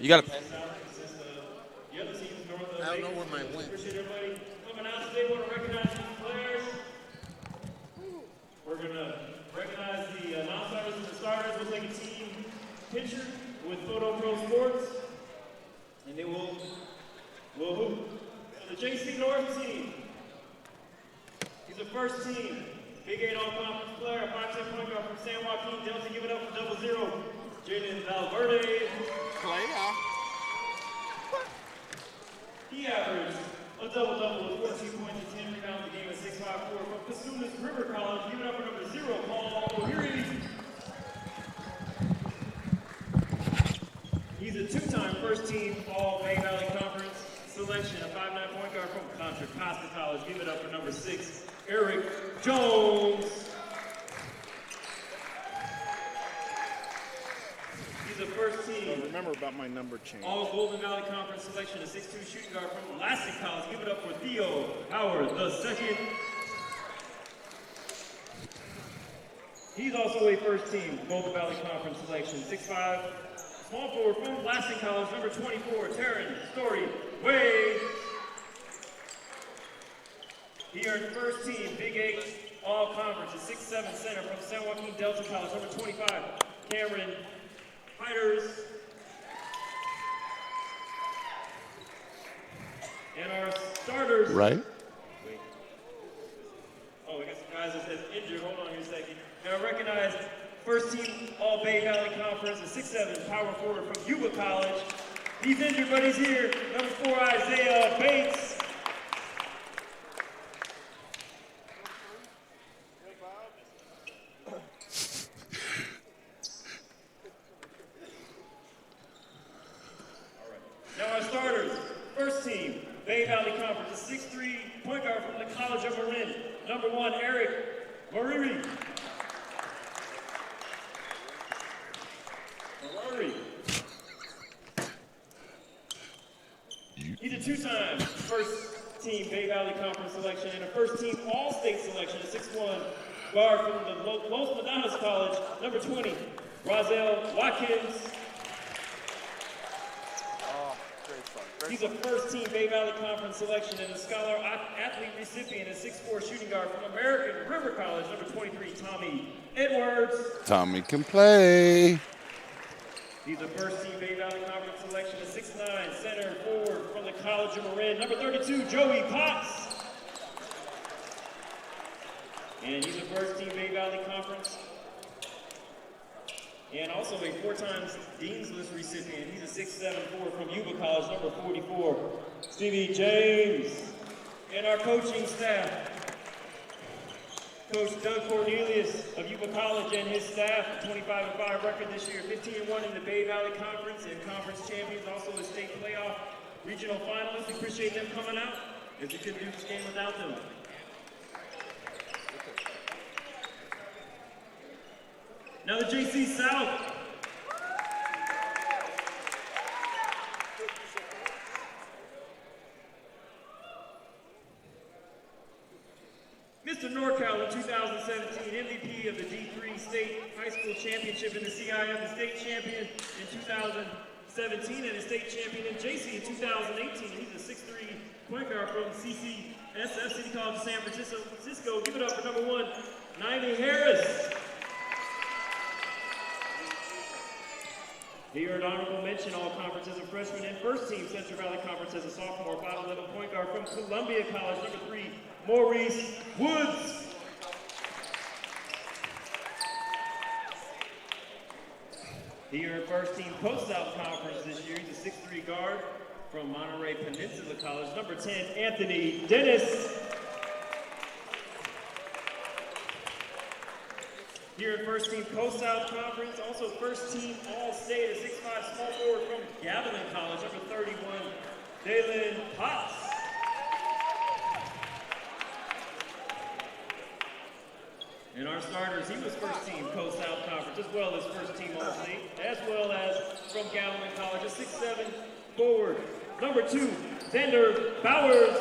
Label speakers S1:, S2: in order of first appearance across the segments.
S1: You got to.
S2: The other teams north of
S3: I don't know where mine went.
S2: Appreciate everybody coming out today. Want to recognize these players. We're going to recognize the non-starters and the starters. We'll take a team picture with Foto Pro Sports. And then we'll hoop. So the JC North team. He's the first team. Big 8 all-conference player, 5'10" point guard from San Joaquin Delta. Give it up for 00. Jaden Valverde.
S1: Player.
S2: He averaged a double-double with 14 points and 10 rebounds a game at 6'5" from Cosumnes River College. Give it up for number 0, Paul O'Leary. He's a two-time first-team All-Bay Valley Conference selection, a 5'9" point guard from Contra Costa College. Give it up for number 6, Eric Jones. He's a first team.
S3: Remember about my number change.
S2: All Golden Valley Conference selection, a 6'2" shooting guard from Elastic College. Give it up for Theo Howard II. He's also a first team Golden Valley Conference selection, 6'5", small forward from Elastic College, number 24, Taryn Story Wade. He earned first team Big 8 All Conference, a 6'7" center from San Joaquin Delta College, number 25, Cameron Fighters. And our starters.
S1: Right.
S2: Wait. Oh, we got some guys that's injured. Hold on here a second. Now recognize first team All Bay Valley Conference, a 6'7" power forward from Yuba College. He's injured, but he's here. Number 4, Isaiah Bates. Now our starters, first team, Bay Valley Conference, a 6'3" point guard from the College of Marin. Number 1, Eric Mariri. He's a two-time first team Bay Valley Conference selection and a first team All-State selection, a 6'1" guard from the Los Madonnas College. Number 20, Rozelle Watkins. He's a first-team Bay Valley Conference selection and a Scholar Athlete recipient, a 6'4" shooting guard from American River College, number 23, Tommy Edwards.
S1: Tommy can play.
S2: He's a first-team Bay Valley Conference selection, a 6'9" center forward from the College of Marin, number 32, Joey Potts. And he's a first-team Bay Valley Conference and also a 4-time Dean's List recipient. He's a 6'7" forward from Yuba College, number 44, Stevie James. And our coaching staff, Coach Doug Cornelius of Yuba College and his staff, 25-5 record this year, 15-1 in the Bay Valley Conference and conference champions, also a state playoff regional finalists. We appreciate them coming out, as we couldn't do this game without them. Now the JC South. Mr. NorCal in 2017, MVP of the D3 State High School Championship in the CIF, the state champion in 2017, and a state champion in JC in 2018. He's a 6'3" point guard from CCSF, City College of San Francisco. Give it up for number 1, Naomi Harris. He earned honorable mention all conference as a freshman and first team Central Valley Conference as a sophomore, 5'11" point guard from Columbia College, number 3, Maurice Woods. He earned first team Post-South Conference this year. He's a 6'3" guard from Monterey Peninsula College, number 10, Anthony Dennis. Here in first team Post-South Conference, also first team All-State, a 6'5" small forward from Gavilan College, number 31, Dalen Potts. And our starters, he was first team Post-South Conference, as well as first team All-State, as well as from Gavilan College, a 6'7" forward. Number 2, Xander Bowers.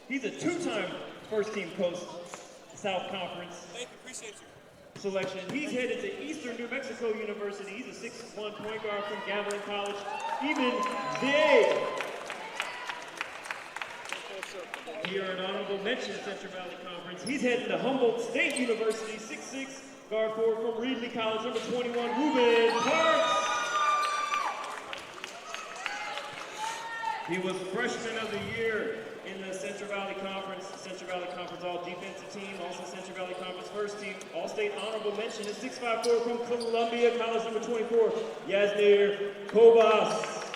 S2: He's a two-time first-team South Conference selection. He's headed to Eastern New Mexico University. He's a 6'1" point guard from Gavilan College. Even VA. Here an honorable mention, Central Valley Conference. He's heading to Humboldt State University, 6'6", guard forward from Reedley College, number 21, Ruben Parks. He was Freshman of the Year in the Central Valley Conference All-Defensive Team, also Central Valley Conference First Team, All-State Honorable Mention, is 6'5" from Columbia College, number 24, Yasnir Kobas.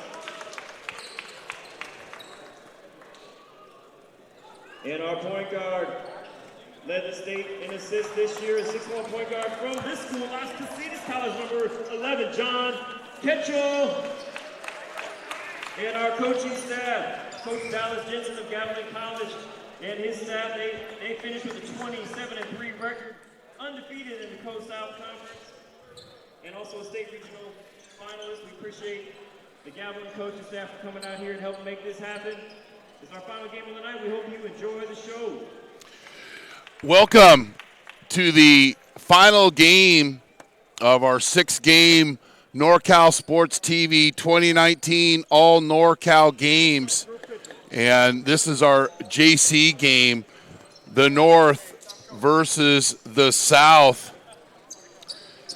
S2: And our point guard led the state in assists this year, a 6'1" point guard from this school, Las Casitas College, number 11, John Ketchell. And our coaching staff, Coach Dallas Jensen of Gavilan College and his staff, they finished with a 27-3 record, undefeated in the Coast-South Conference, and also a state regional finalist. We appreciate the Gavilan coaching staff for coming out here and helping make this happen. It's our final game of the night. We hope you enjoy the show.
S1: Welcome to the final game of our 6-game NorCal Sports TV 2019 All NorCal Games. And this is our JC game, the North versus the South.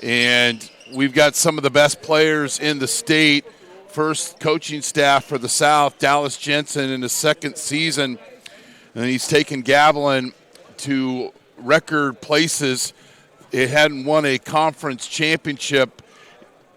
S1: And we've got some of the best players in the state. First coaching staff for the South, Dallas Jensen, in his second season. And he's taken Gavilan to record places. It hadn't won a conference championship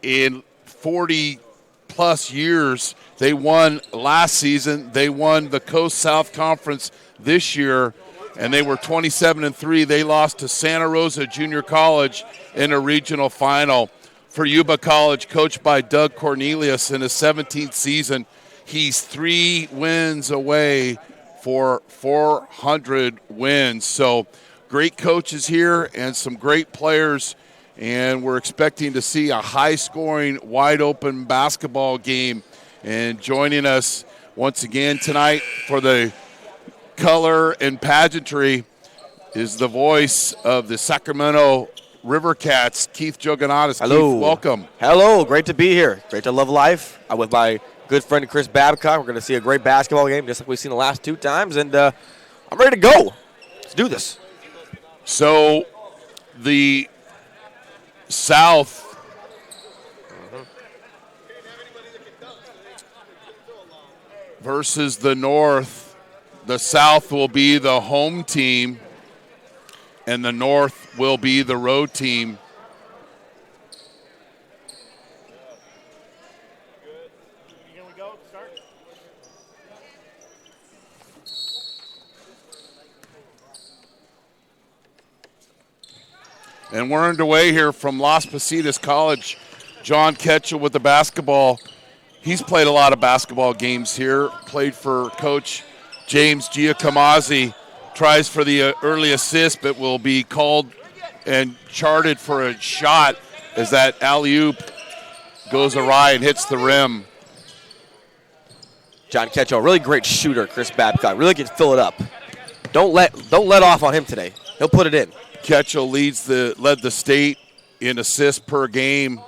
S1: in 40-plus years. They won last season. They won the Coast South Conference this year, and they were 27-3. They lost to Santa Rosa Junior College in a regional final. For Yuba College, coached by Doug Cornelius in his 17th season, he's 3 wins away for 400 wins. So great coaches here and some great players, and we're expecting to see a high-scoring, wide-open basketball game. And joining us once again tonight for the color and pageantry is the voice of the Sacramento River Cats, Keith Joganatis.
S4: Hello.
S1: Keith, welcome.
S4: Hello. Great to be here. Great to love life. I'm with my good friend Chris Babcock. We're going to see a great basketball game, just like we've seen the last 2 times. And I'm ready to go. Let's do this.
S1: So the South versus the North. The South will be the home team, and the North will be the road team.
S3: Here we go. Start.
S1: And we're underway here from Las Positas College. John Ketchell with the basketball. He's played a lot of basketball games here. Played for Coach James Giacomazzi. Tries for the early assist, but will be called and charted for a shot as that alley-oop goes awry and hits the rim.
S4: John Ketchell, really great shooter, Chris Babcock. Really can fill it up. Don't let off on him today. He'll put it in.
S1: Ketchell led the state in assists per game.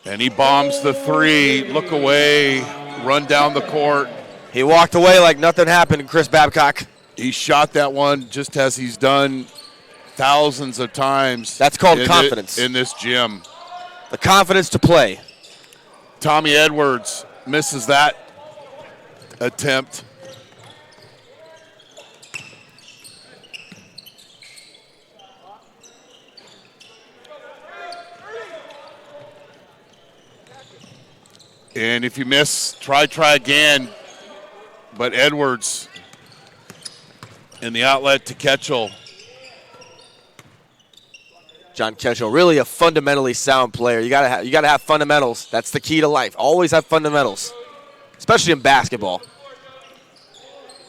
S1: And he bombs the 3. Look away, run down the court.
S4: He walked away like nothing happened, Chris Babcock.
S1: He shot that one just as he's done thousands of times.
S4: That's called confidence.
S1: In this gym.
S4: The confidence to play.
S1: Tommy Edwards misses that attempt. And if you miss, try again. But Edwards in the outlet to Ketchell.
S4: John Ketchell, really a fundamentally sound player. You gotta have fundamentals. That's the key to life. Always have fundamentals, especially in basketball.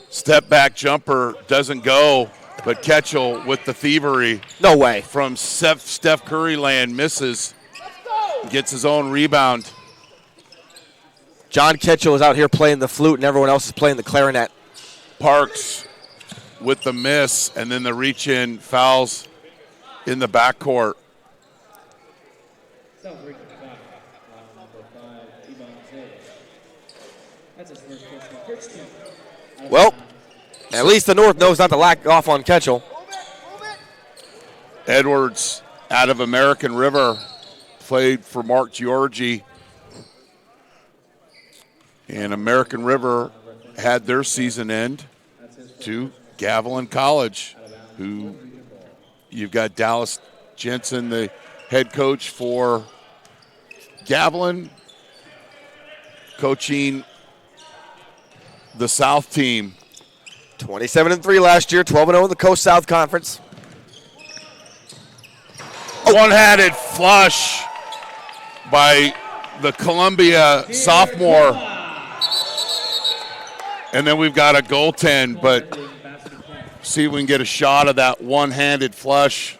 S1: Step back jumper doesn't go, but Ketchell with the thievery.
S4: No way.
S1: From Steph Curry land, misses, gets his own rebound.
S4: John Ketchell is out here playing the flute, and everyone else is playing the clarinet.
S1: Parks with the miss, and then the reach-in fouls in the backcourt.
S4: Well, at least the North knows not to lack off on Ketchel.
S1: Edwards out of American River played for Mark Giorgi. And American River had their season end to Gavilan College, who you've got Dallas Jensen, the head coach for Gavilan, coaching the South team.
S4: 27-3 last year, 12-0 in the Coast South Conference.
S1: One-handed flush by the Columbia sophomore. And then we've got a goaltend, but see if we can get a shot of that one-handed flush.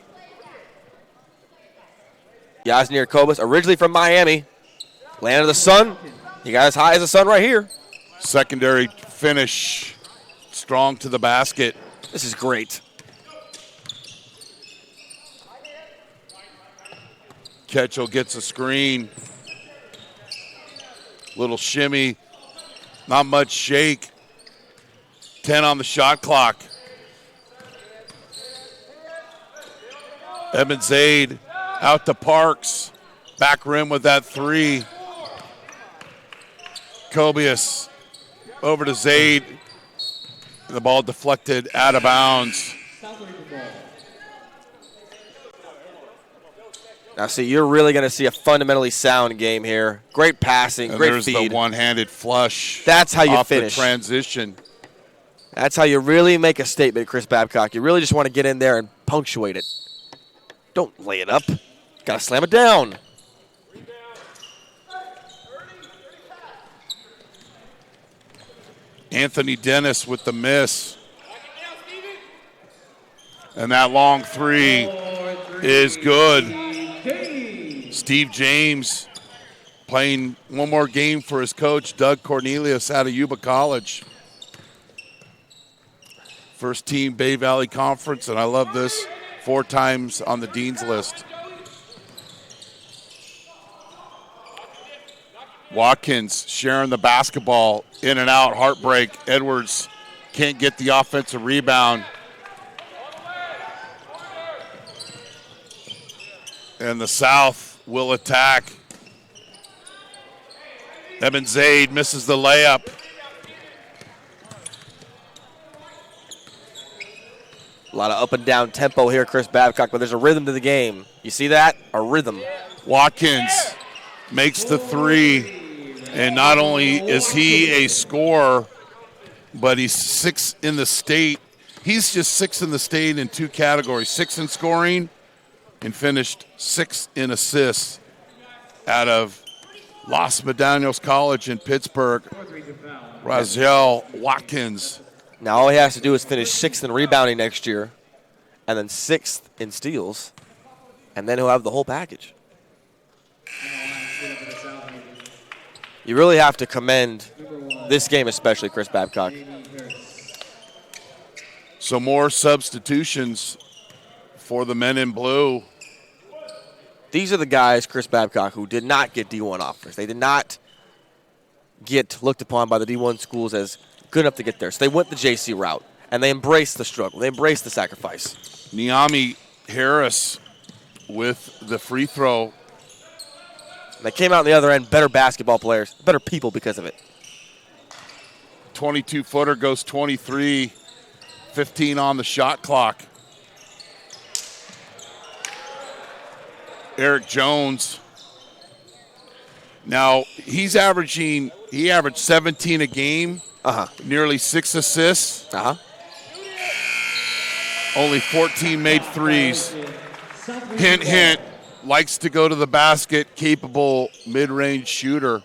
S4: Yasnir Kobus, originally from Miami, land of the sun. He got as high as the sun right here.
S1: Secondary finish, strong to the basket.
S4: This is great.
S1: Ketchel gets a screen. Little shimmy, not much shake. 10 on the shot clock. Evan Zaid out to Parks. Back rim with that three. Kobius over to Zaid. The ball deflected out of bounds.
S4: Now, see, you're really going to see a fundamentally sound game here. Great passing,
S1: And
S4: great
S1: there's
S4: feed.
S1: the one-handed flush.
S4: That's how you
S1: off
S4: finish.
S1: The transition.
S4: That's how you really make a statement, Chris Babcock. You really just want to get in there and punctuate it. Don't lay it up. Got to slam it down.
S1: Anthony Dennis with the miss. And that long three is good. Steve James playing one more game for his coach, Doug Cornelius, out of Yuba College. First team Bay Valley Conference, and I love this, 4 times on the Dean's List. Watkins sharing the basketball, in and out, heartbreak. Edwards can't get the offensive rebound. And the South will attack. Evan Zaid misses the layup.
S4: A lot of up and down tempo here, Chris Babcock, but there's a rhythm to the game. You see that? A rhythm.
S1: Watkins makes the three, and not only is he a scorer, but he's 6th in the state. He's just 6th in the state in 2 categories, 6th in scoring and finished 6th in assists out of Los Medanos College in Pittsburgh. Raziel Watkins.
S4: Now all he has to do is finish 6th in rebounding next year and then 6th in steals, and then he'll have the whole package. You really have to commend this game especially, Chris Babcock.
S1: So more substitutions for the men in blue.
S4: These are the guys, Chris Babcock, who did not get D1 offers. They did not get looked upon by the D1 schools as good enough to get there. So they went the JC route, and they embraced the struggle. They embraced the sacrifice.
S1: Niami Harris with the free throw.
S4: They came out on the other end better basketball players, better people because of it.
S1: 22-footer goes 23, 15 on the shot clock. Eric Jones. Now, he averaged 17 a game, nearly 6 assists. Only 14 made threes. Hint, hint, likes to go to the basket, capable mid-range shooter.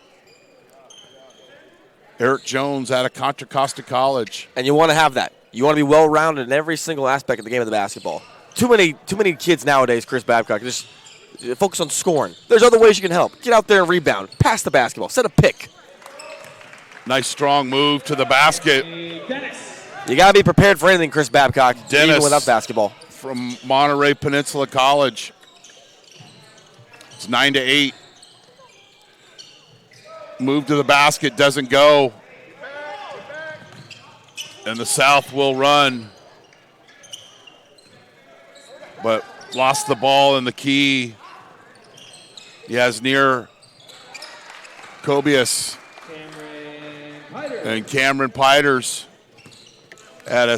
S1: Eric Jones out of Contra Costa College.
S4: And you want to have that. You want to be well-rounded in every single aspect of the game of the basketball. Too many kids nowadays, Chris Babcock, just focus on scoring. There's other ways you can help. Get out there and rebound. Pass the basketball. Set a pick.
S1: Nice strong move to the basket.
S4: You got to be prepared for anything, Chris Babcock,
S1: Dennis
S4: even without basketball.
S1: From Monterey Peninsula College. It's 9-8. Move to the basket, doesn't go. And the South will run. But lost the ball in the key. He has near Kobius and Cameron Piters at a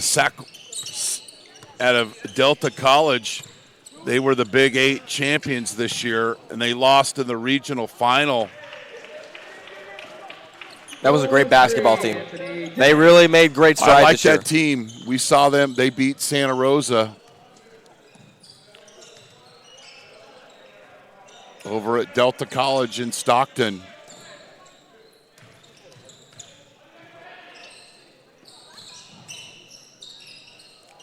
S1: Delta College. They were the Big 8 champions this year, and they lost in the regional final.
S4: That was a great basketball team. They really made great strides
S1: I like
S4: this year.
S1: that team. We saw them. They beat Santa Rosa over at Delta College in Stockton.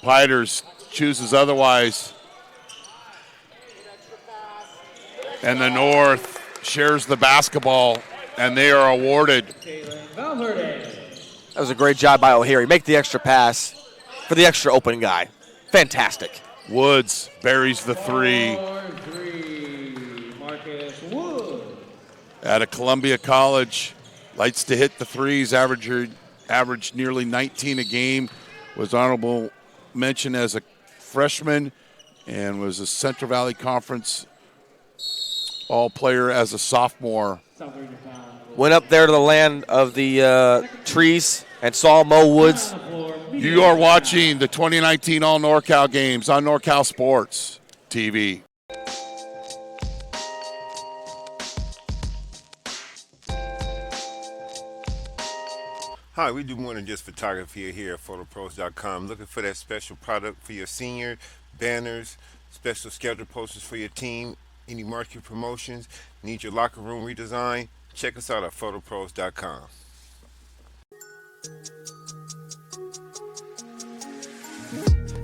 S1: Piters chooses otherwise. And the North shares the basketball, and they are awarded.
S4: That was a great job by O'Leary. Make the extra pass for the extra open guy. Fantastic.
S1: Woods buries the three. At a Columbia College, likes to hit the threes, averaged nearly 19 a game, was honorable mention as a freshman, and was a Central Valley Conference All-Player as a sophomore.
S4: Went up there to the land of the trees and saw Mo Woods.
S1: You are watching the 2019 All NorCal games on NorCal Sports TV.
S5: Hi, we do more than just photography here at photopros.com. Looking for that special product for your senior, banners, special schedule posters for your team, any market promotions, need your locker room redesigned? Check us out at photopros.com.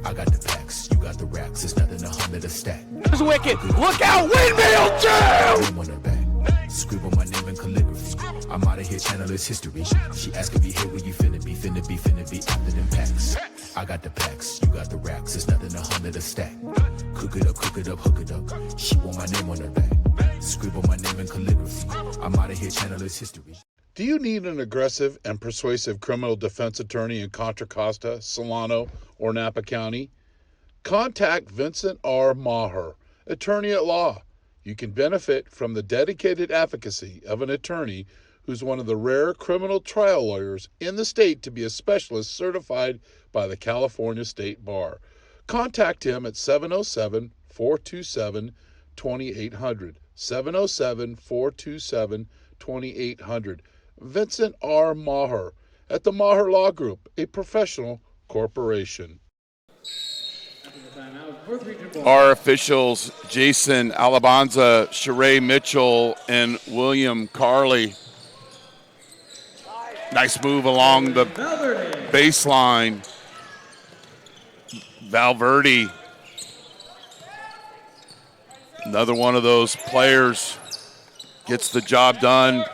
S6: I got the packs, you got the racks. It's nothing to hum the stack.
S4: It's wicked. Look out, windmill jam!
S6: Name on her back. Scribble my name in calligraphy. I'm out of here, channel is history. She asking me, hey, where you finna be after them packs. I got the packs, you got the racks. It's nothing to hum the stack. Cook it up, hook it up. She want my name on her back. Scribble my name in calligraphy. I'm out of here, channel is history.
S7: Do you need an aggressive and persuasive criminal defense attorney in Contra Costa, Solano, or Napa County? Contact Vincent R Maher, attorney at law. You can benefit from the dedicated advocacy of an attorney who's one of the rare criminal trial lawyers in the state to be a specialist certified by the California State Bar. Contact him at 707-427-2800. 707-427-2800. Vincent R Maher at the Maher Law Group, a professional corporation.
S1: Our officials, Jason Alabanza, Sheree Mitchell, and William Carley. Nice move along the baseline. Valverde, another one of those players, gets the job done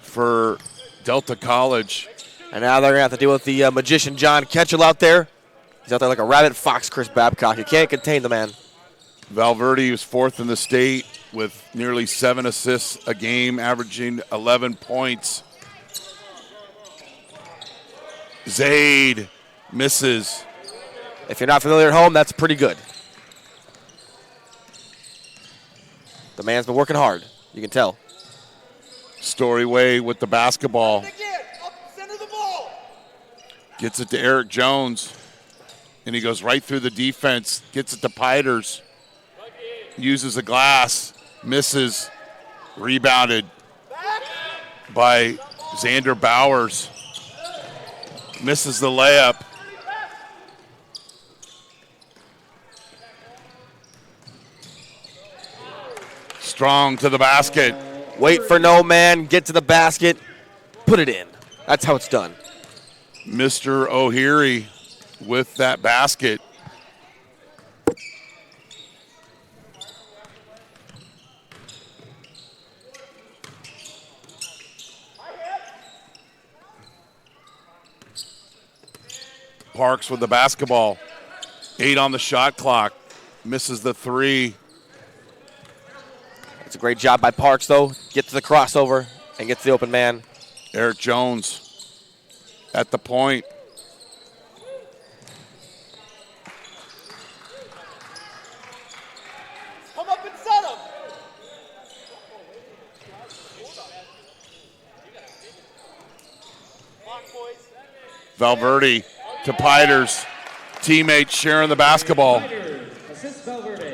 S1: for Delta College.
S4: And now they're going to have to deal with the magician John Ketchel out there. He's out there like a rabbit fox, Chris Babcock. You can't contain the man.
S1: Valverde was fourth in the state with nearly 7 assists a game, averaging 11 points. Zaid misses.
S4: If you're not familiar at home, that's pretty good. The man's been working hard. You can tell.
S1: Storyway with the basketball. Gets it to Eric Jones. And he goes right through the defense. Gets it to Piters. Uses a glass. Misses. Rebounded by Xander Bowers. Misses the layup. Strong to the basket.
S4: Wait for no man. Get to the basket. Put it in. That's how it's done.
S1: Mr. O'Leary with that basket. Parks with the basketball. 8 on the shot clock. Misses the 3.
S4: It's a great job by Parks, though. Get to the crossover and get to the open man.
S1: Eric Jones at the point.
S3: Come up and set him.
S1: Valverde to Piters. Teammates sharing the basketball.
S2: Assist Valverde.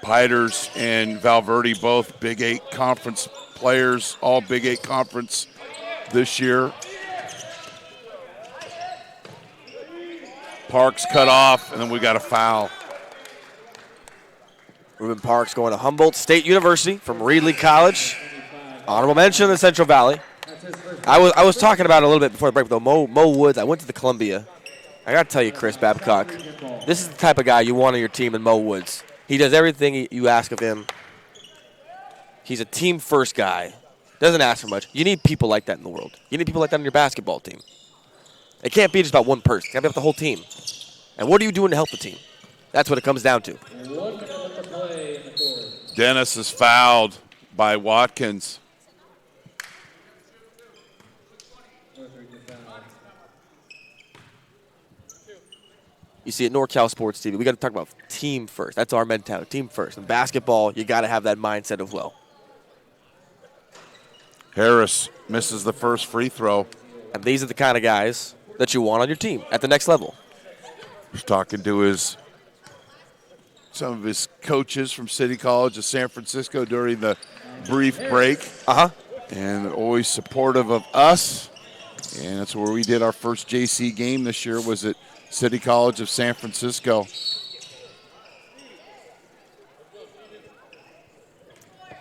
S1: Piters and Valverde, both Big 8 conference players, all Big 8 conference this year. Parks cut off, and then we got a foul.
S4: Ruben Parks going to Humboldt State University from Reedley College. Honorable mention in the Central Valley. I was talking about it a little bit before the break, though. Mo Woods, I went to the Columbia. I got to tell you, Chris Babcock, this is the type of guy you want on your team in Mo Woods. He does everything you ask of him. He's a team-first guy. Doesn't ask for much. You need people like that in the world. You need people like that on your basketball team. It can't be just about one person. It got to be about the whole team. And what are you doing to help the team? That's what it comes down to.
S1: Dennis is fouled by Watkins.
S4: You see, at NorCal Sports TV, we got to talk about team first. That's our mentality, team first. In basketball, you got to have that mindset as well.
S1: Harris misses the first free throw.
S4: And these are the kind of guys that you want on your team at the next level.
S1: He's talking to some of his coaches from City College of San Francisco during the brief break. And always supportive of us. And that's where we did our first JC game this year, was at City College of San Francisco.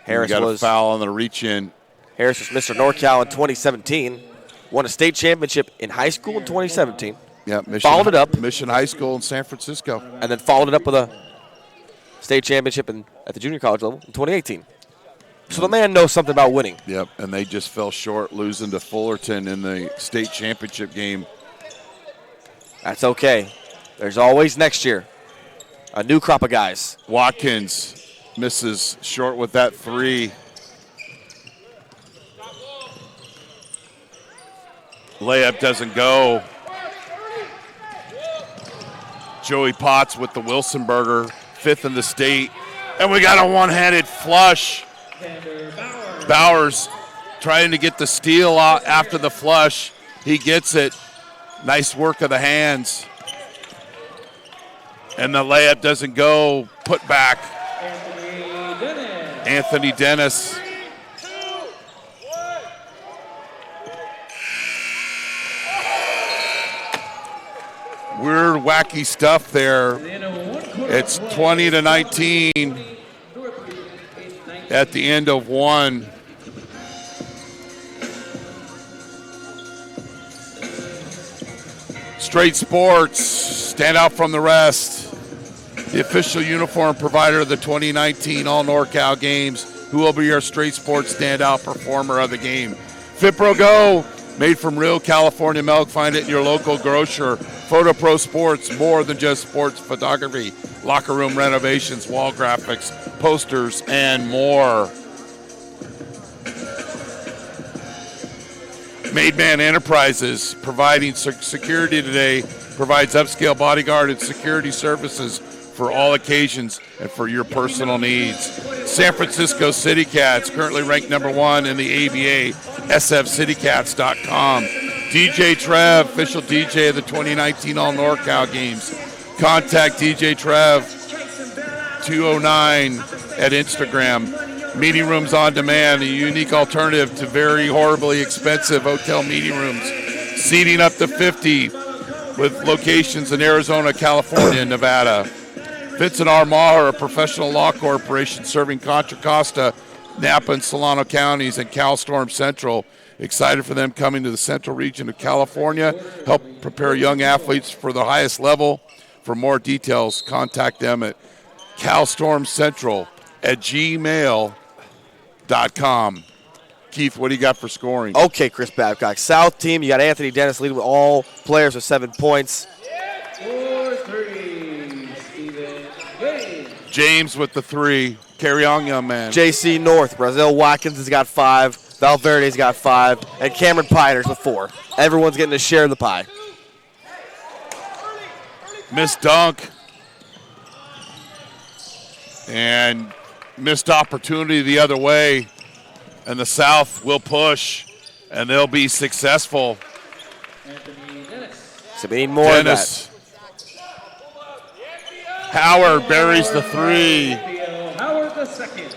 S4: Harris
S1: got
S4: was
S1: a foul on the reach-in.
S4: Harris was Mr. NorCal in 2017. Won a state championship in high school in 2017.
S1: Yeah, Mission,
S4: followed it up.
S1: Mission High School in San Francisco.
S4: And then followed it up with a state championship at the junior college level in 2018. So the man knows something about winning.
S1: Yep, and they just fell short, losing to Fullerton in the state championship game.
S4: That's okay. There's always next year a new crop of guys.
S1: Watkins misses short with that 3. Layup doesn't go. Joey Potts with the Wilson burger, 5th in the state. And we got a one-handed flush. Bowers trying to get the steal out after the flush. He gets it. Nice work of the hands. And the layup doesn't go. Put back. Anthony Dennis. Weird, wacky stuff there. It's 20-19 at the end of 1. Straight Sports, stand out from the rest. The official uniform provider of the 2019 All NorCal Games. Who will be our Straight Sports standout performer of the game? FitPro GO, made from real California milk. Find it in your local grocer. Foto Pro Sports, more than just sports photography. Locker room renovations, wall graphics, posters, and more. Man Enterprises, providing security today, provides upscale bodyguard and security services for all occasions and for your personal needs. San Francisco City Cats, currently ranked number 1 in the ABA, sfcitycats.com. DJ Trev, official DJ of the 2019 All NorCal Games. Contact DJ Trev, 209 at Instagram. Meeting rooms on demand, a unique alternative to very horribly expensive hotel meeting rooms. Seating up to 50 with locations in Arizona, California, and Nevada. Vincent R Maher, a professional law corporation serving Contra Costa, Napa, and Solano counties, and CalStorm Central. Excited for them coming to the central region of California. Help prepare young athletes for the highest level. For more details, contact them at calstormcentral@gmail.com. Keith, what do you got for scoring?
S4: Okay, Chris Babcock. South team, you got Anthony Dennis leading with all players with 7 points.
S2: 4-3, Stephen James.
S1: James with the 3. Carry on, young man.
S4: JC North, Brazil Watkins has got 5. Valverde's got 5. And Cameron Piners with 4. Everyone's getting a share of the pie.
S1: Missed dunk. And missed opportunity the other way. And the South will push, and they'll be successful.
S2: Anthony Dennis.
S4: So we need more of that.
S1: Howard buries the 3.
S2: Howard the second.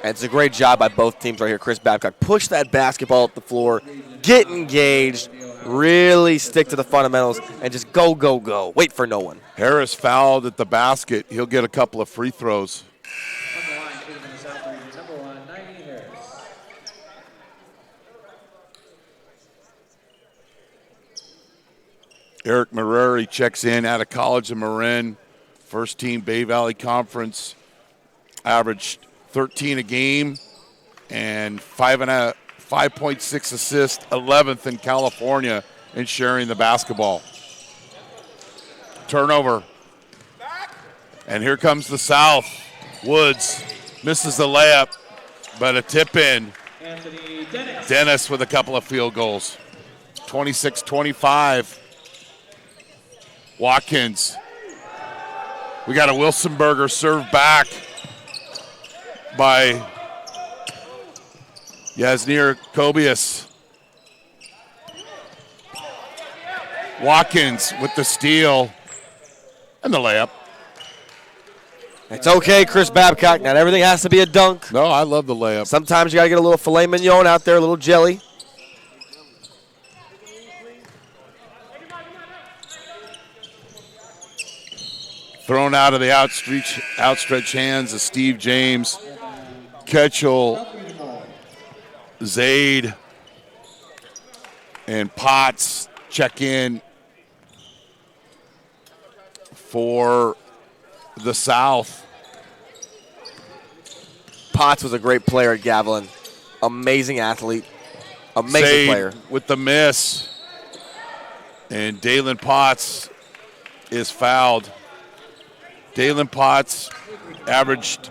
S4: And it's a great job by both teams right here. Chris Babcock, push that basketball up the floor, get engaged, really stick to the fundamentals, and just go, go, go. Wait for no one.
S1: Harris fouled at the basket. He'll get a couple of free throws.
S2: On the line, Stephen in the South region, number 1, 90 Harris.
S1: Eric Marreri checks in out of college in Marin. First team Bay Valley Conference. Averaged 13 a game and 5.6 assists, 11th in California in sharing the basketball. Turnover. And here comes the South. Woods misses the layup, but a tip in.
S2: Anthony Dennis.
S1: Dennis with a couple of field goals. 26-25. Watkins. We got a Wilsonberger serve back by Yasnir Kobias. Watkins with the steal and the layup.
S4: It's okay, Chris Babcock. Not everything has to be a dunk.
S1: No, I love the layup.
S4: Sometimes you got to get a little filet mignon out there, a little jelly.
S1: Thrown out of the outstretched hands of Steve James. Ketchel, Zaid, and Potts check in for the South.
S4: Potts was a great player at Gavilan. Amazing athlete. Amazing
S1: Zaid
S4: player.
S1: with the miss. And Dalen Potts is fouled. Dalen Potts averaged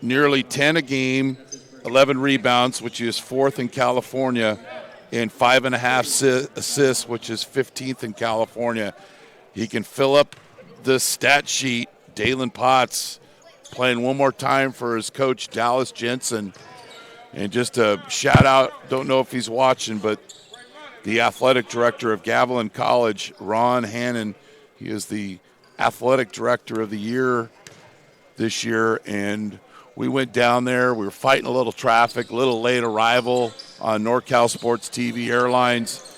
S1: nearly 10 a game, 11 rebounds, which is 4th in California, and 5.5 assists, which is 15th in California. He can fill up the stat sheet. Dalen Potts playing one more time for his coach, Dallas Jensen. And just a shout out, don't know if he's watching, but the athletic director of Gavilan College, Ron Hannon, he is the athletic director of the year this year, and we went down there. We were fighting a little traffic, a little late arrival on NorCal SportsTV Airlines.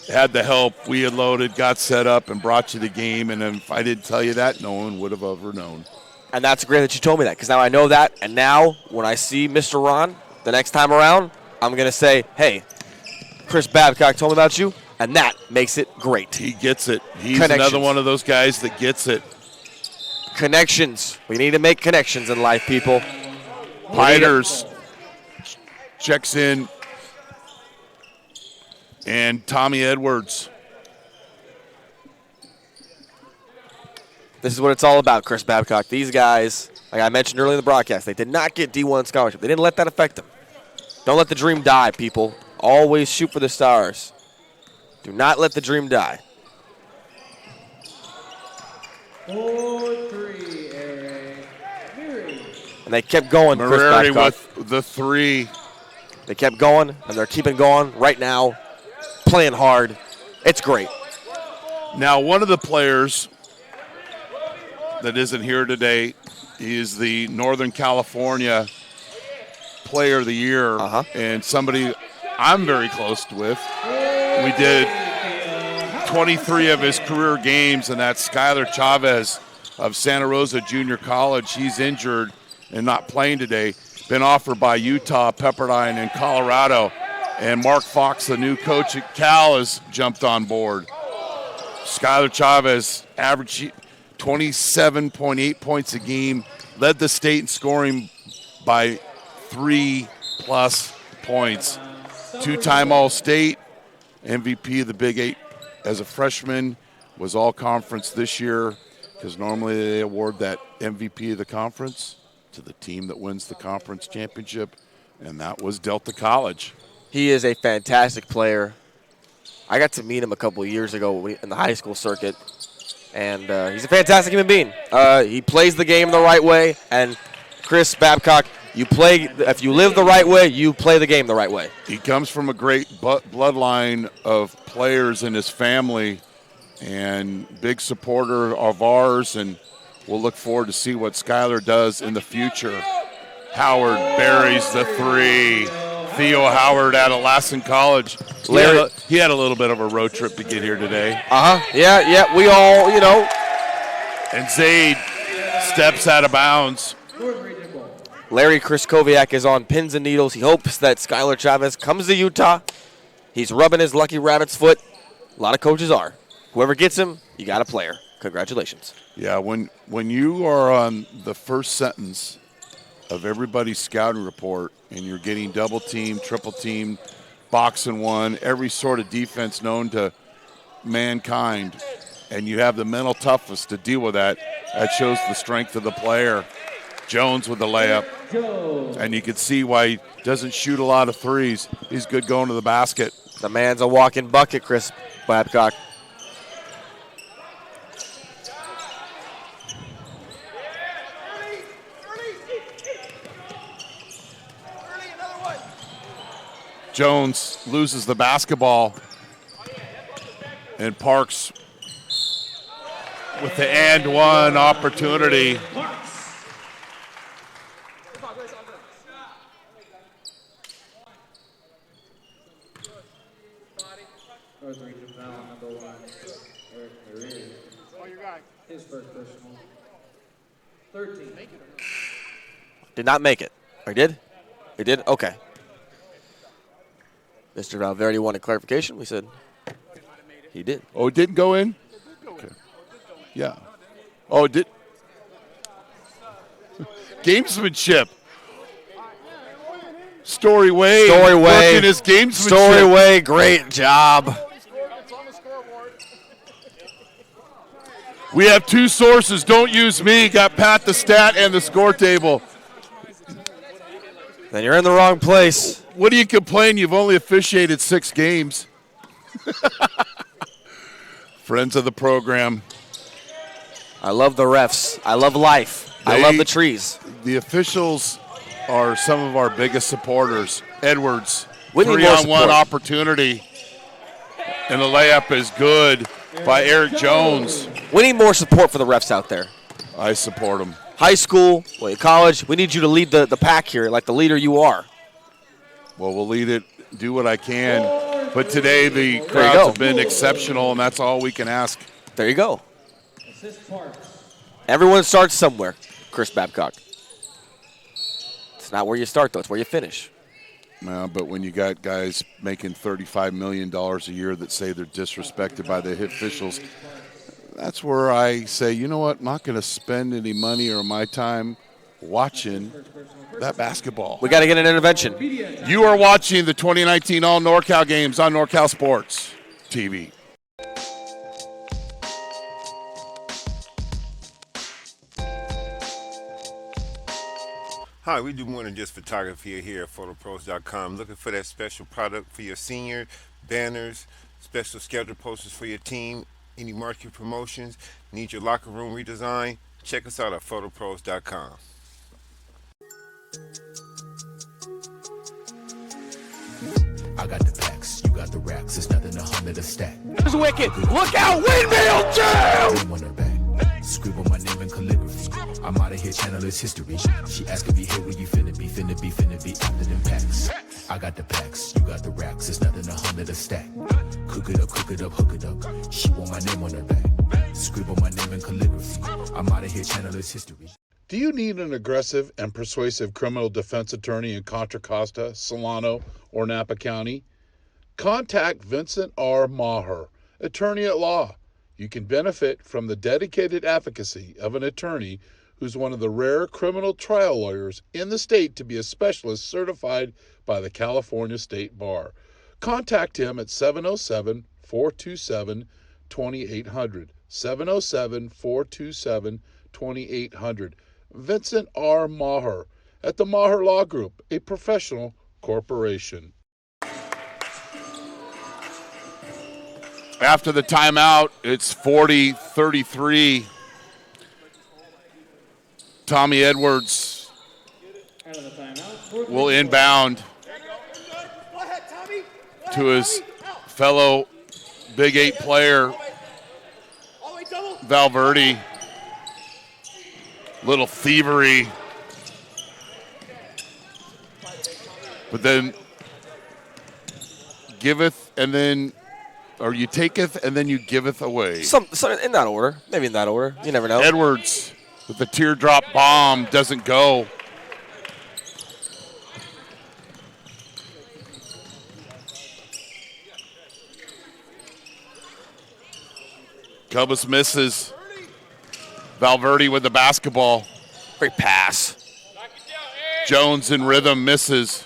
S1: Had the help. We had loaded, got set up, and brought you the game. And if I didn't tell you that, no one would have ever known.
S4: And that's great that you told me that, because now I know that. And now when I see Mr. Ron the next time around, I'm going to say, hey, Chris Babcock told me about you. And that makes it great.
S1: He gets it. He's another one of those guys that gets it.
S4: Connections. We need to make connections in life, people.
S1: Piners checks in. And Tommy Edwards.
S4: This is what it's all about, Chris Babcock. These guys, like I mentioned earlier in the broadcast, they did not get D1 scholarship. They didn't let that affect them. Don't let the dream die, people. Always shoot for the stars. Do not let the dream die.
S2: 4-3, Eric Marreri.
S4: And they kept going, Chris
S1: Marreri
S4: Babcock.
S1: with the 3.
S4: They kept going, and they're keeping going right now, playing hard. It's great.
S1: Now, one of the players that isn't here today is the Northern California Player of the Year, and somebody I'm very close with. We did 23 of his career games, and that's Skylar Chavez of Santa Rosa Junior College. He's injured and not playing today. been offered by Utah, Pepperdine, and Colorado. And Mark Fox, the new coach at Cal, has jumped on board. Skylar Chavez averaged 27.8 points a game, led the state in scoring by 3+ points. Two-time All-State, MVP of the Big Eight as a freshman, was all-conference this year because normally they award that MVP of the conference to the team that wins the conference championship, and that was Delta College.
S4: He is a fantastic player. I got to meet him a couple of years ago in the high school circuit, and he's a fantastic human being. He plays the game the right way, and Chris Babcock, if you live the right way, you play the game the right way.
S1: He comes from a great bloodline of players in his family, and big supporter of ours, and we'll look forward to see what Skylar does in the future. Howard buries the three. Theo Howard out of Lassen College. He had a little bit of a road trip to get here today.
S4: Yeah, we all,
S1: And Zaid steps out of bounds.
S4: Larry Kriskoviak is on pins and needles. He hopes that Skylar Chavez comes to Utah. He's rubbing his lucky rabbit's foot. A lot of coaches are. Whoever gets him, you got a player. Congratulations.
S1: Yeah, when you are on the first sentence of everybody's scouting report and you're getting double team, triple team, box and one, every sort of defense known to mankind, and you have the mental toughness to deal with that, that shows the strength of the player. Jones with the layup. And you can see why he doesn't shoot a lot of threes. He's good going to the basket.
S4: The man's a walking bucket, Chris Babcock.
S1: Jones loses the basketball, and Parks with the and one opportunity.
S2: His first personal. 13.
S4: Did not make it. Or did? He did? Okay. Mr. Valverde wanted clarification. We said he did.
S1: Oh, it didn't go in? Okay. Yeah. Oh, it did. Gamesmanship. Story Way. Working his gamesmanship.
S4: Story Way, great job.
S1: We have two sources. Don't use me. Got Pat the stat and the score table.
S4: Then you're in the wrong place.
S1: What do you complain? You've only officiated 6 games. Friends of the program.
S4: I love the refs. I love life. I love the trees.
S1: The officials are some of our biggest supporters. Edwards,
S4: We need more
S1: 3-on-1
S4: support.
S1: opportunity. And the layup is good by Eric Jones.
S4: We need more support for the refs out there.
S1: I support them.
S4: High school, college, we need you to lead the pack here like the leader you are.
S1: Well, we'll lead it, do what I can. But today the crowds have been exceptional, and that's all we can ask.
S4: There you go. Everyone starts somewhere, Chris Babcock. It's not where you start, though. It's where you finish.
S1: No, but when you got guys making $35 million a year that say they're disrespected by the officials, that's where I say, you know what, I'm not going to spend any money or my time watching that basketball.
S4: We got to get an intervention.
S1: You are watching the 2019 All NorCal games on NorCal Sports TV.
S5: Hi, we do more than just photography here at photopros.com. Looking for that special product for your senior, banners, special schedule posters for your team, any market promotions, need your locker room redesigned? Check us out at photopros.com.
S6: I got the packs, you got the racks. It's nothing 100 a stack.
S4: It's wicked. Look out, windmill jam!
S6: Name on her back. Scribble my name in calligraphy. I'm out of here, channel is history. She asking me, hey, where you finna be after them packs. I got the packs, you got the racks. It's nothing 100 a stack. Cook it up, hook it up. She want my name on her back. Scribble my name in calligraphy. I'm out of here, channel is history.
S7: Do you need an aggressive and persuasive criminal defense attorney in Contra Costa, Solano, or Napa County? Contact Vincent R Maher, attorney at law. You can benefit from the dedicated advocacy of an attorney who's one of the rare criminal trial lawyers in the state to be a specialist certified by the California State Bar. Contact him at 707-427-2800. 707-427-2800. Vincent R. Maher at the Maher Law Group, a professional corporation.
S1: After the timeout, it's 40-33. Tommy Edwards will inbound to his fellow Big 8 player, Valverde. Little thievery. But then giveth and then, or you taketh and then you giveth away.
S4: Some in that order. Maybe in that order. You never know.
S1: Edwards with the teardrop bomb doesn't go. Cubas misses. Valverde with the basketball.
S4: Great pass.
S1: Jones in rhythm misses.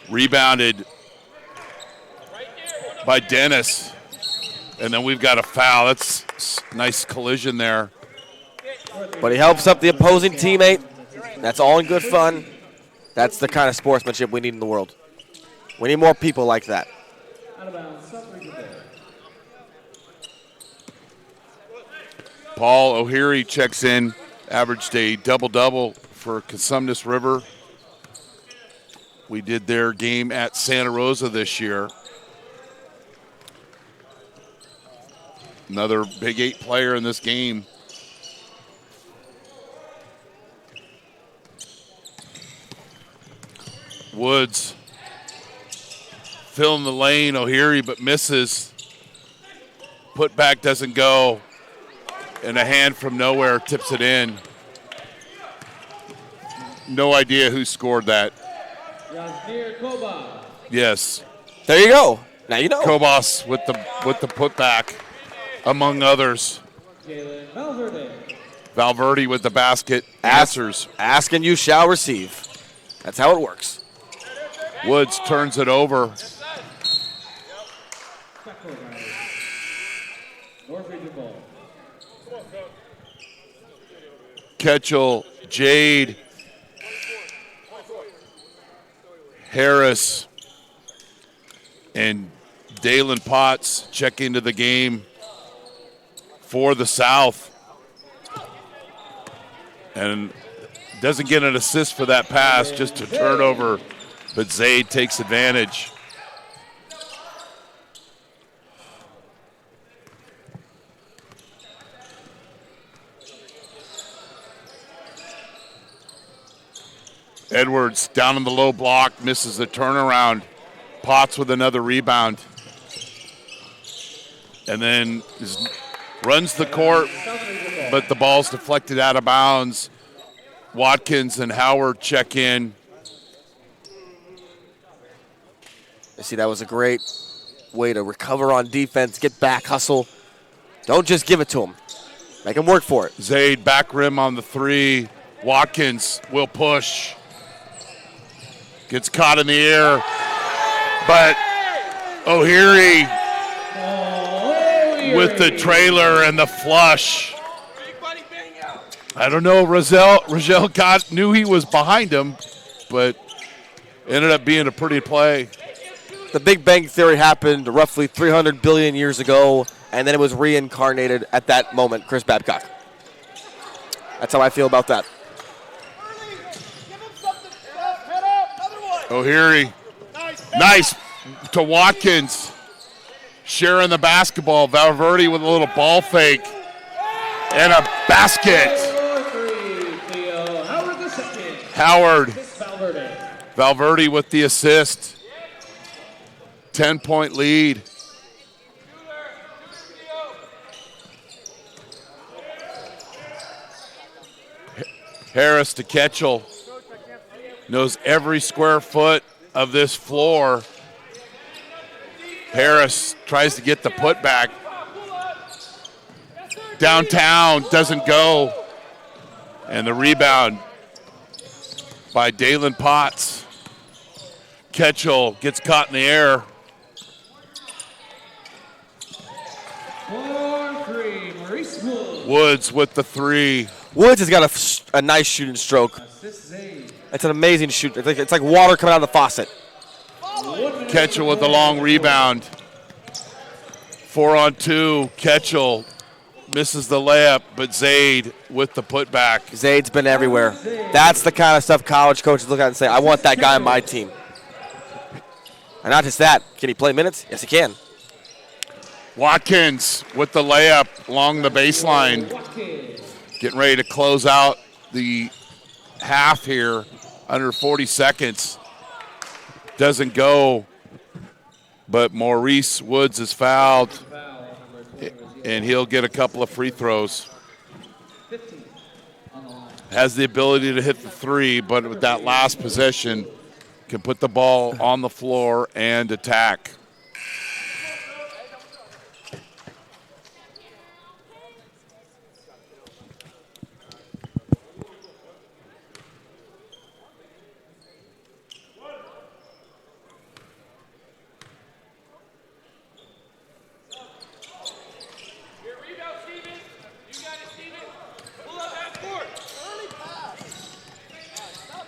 S1: Rebounded by Dennis. And then we've got a foul. That's a nice collision there.
S4: But he helps up the opposing teammate. That's all in good fun. That's the kind of sportsmanship we need in the world. We need more people like that.
S1: Paul O'Leary checks in, averaged a double-double for Cosumnes River. We did their game at Santa Rosa this year. Another Big 8 player in this game. Woods filling the lane, O'Leary, but misses. Putback doesn't go. And a hand from nowhere tips it in. No idea who scored that. Yes.
S4: There you go. Now you know.
S1: Kobas with the putback, among others. Valverde with the basket. Answers.
S4: Ask and you shall receive. That's how it works.
S1: Woods turns it over. Ketchel, Jade, Harris, and Dalen Potts check into the game for the South. And doesn't get an assist for that pass, just a turnover, but Zaid takes advantage. Edwards down in the low block, misses the turnaround. Potts with another rebound. And then runs the court, but the ball's deflected out of bounds. Watkins and Howard check in.
S4: See, that was a great way to recover on defense, get back, hustle. Don't just give it to him. Make him work for it.
S1: Zaid back rim on the three. Watkins will push. Gets caught in the air, but O'Leary with the trailer and the flush. I don't know, Rogel knew he was behind him, but ended up being a pretty play.
S4: The Big Bang Theory happened roughly 300 billion years ago, and then it was reincarnated at that moment, Chris Babcock. That's how I feel about that.
S1: O'Leary, nice to Watkins, sharing the basketball. Valverde with a little ball fake and a basket. Howard, Valverde with the assist. 10-point lead. Harris to Ketchel. Knows every square foot of this floor. Harris tries to get the putback. Downtown, doesn't go. And the rebound by Dalen Potts. Ketchel gets caught in the air.
S2: 4-3, Maurice Woods.
S1: Woods with the three.
S4: Woods has got a nice shooting stroke. It's an amazing shoot. It's like water coming out of the faucet.
S1: Ketchel with the long rebound. 4-on-2. Ketchel misses the layup, but Zaid with the putback.
S4: Zaid's been everywhere. That's the kind of stuff college coaches look at and say, I want that guy on my team. And not just that. Can he play minutes? Yes, he can.
S1: Watkins with the layup along the baseline. Getting ready to close out the half here. Under 40 seconds. Doesn't go. But Maurice Woods is fouled. And he'll get a couple of free throws. Has the ability to hit the three, but with that last possession, can put the ball on the floor and attack.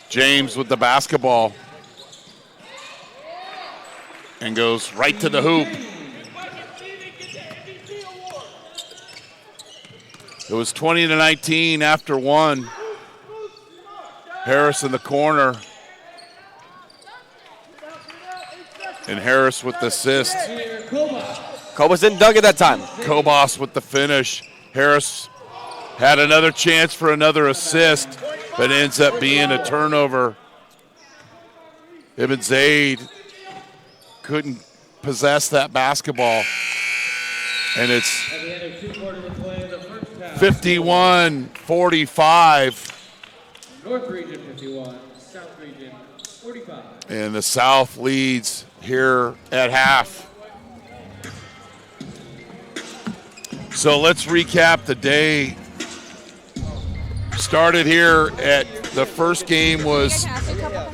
S1: James with the basketball and goes right to the hoop. It was 20-19 after one. Harris in the corner. And Harris with the assist.
S4: Kobas didn't dunk it that time.
S1: Kobas with the finish. Harris had another chance for another assist, but ends up being a turnover. Ibn Zaid couldn't possess that basketball. And it's 51-45.
S2: North region 51, South region 45.
S1: And the South leads here at half. So let's recap the day. Started here at the first game was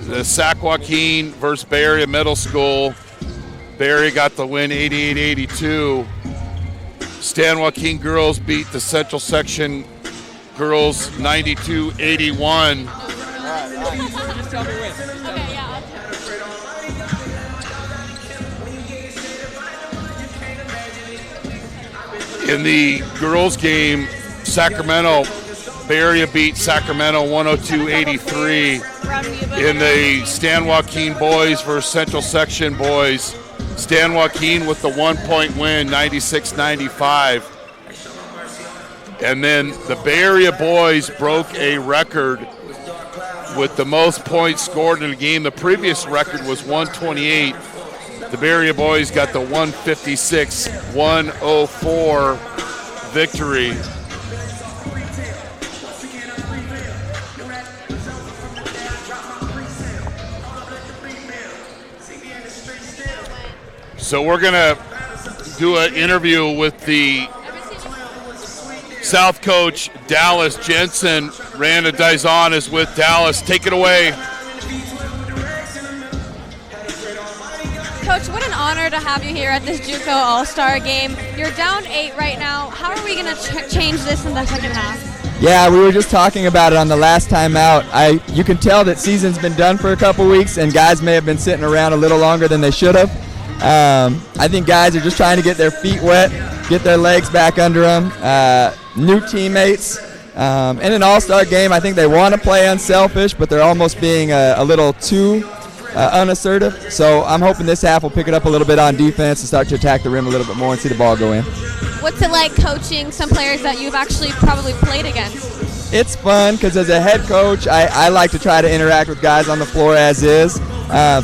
S1: the Sac Joaquin versus Bay Area Middle School. Bay Area got the win 88-82. San Joaquin girls beat the Central Section girls 92-81. In the girls game, Sacramento, Bay Area beat Sacramento 102-83. In the San Joaquin boys versus Central Section boys, San Joaquin with the 1-point win, 96-95. And then the Bay Area boys broke a record with the most points scored in a game. The previous record was 128. The Bay Area boys got the 156-104 victory. So we're going to do an interview with the South coach, Dallas Jensen. Randa Dizon is with Dallas. Take it away.
S8: Coach, what an honor to have you here at this JUCO All-Star game. You're down 8 right now. How are we going to change this in the second half?
S9: Yeah, we were just talking about it on the last time out. You can tell that season's been done for a couple weeks, and guys may have been sitting around a little longer than they should have. I think guys are just trying to get their feet wet, get their legs back under them, new teammates. In an all-star game, I think they want to play unselfish, but they're almost being a little too unassertive. So I'm hoping this half will pick it up a little bit on defense and start to attack the rim a little bit more and see the ball go in.
S8: What's it like coaching some players that you've actually probably played against?
S9: It's fun because as a head coach, I like to try to interact with guys on the floor as is.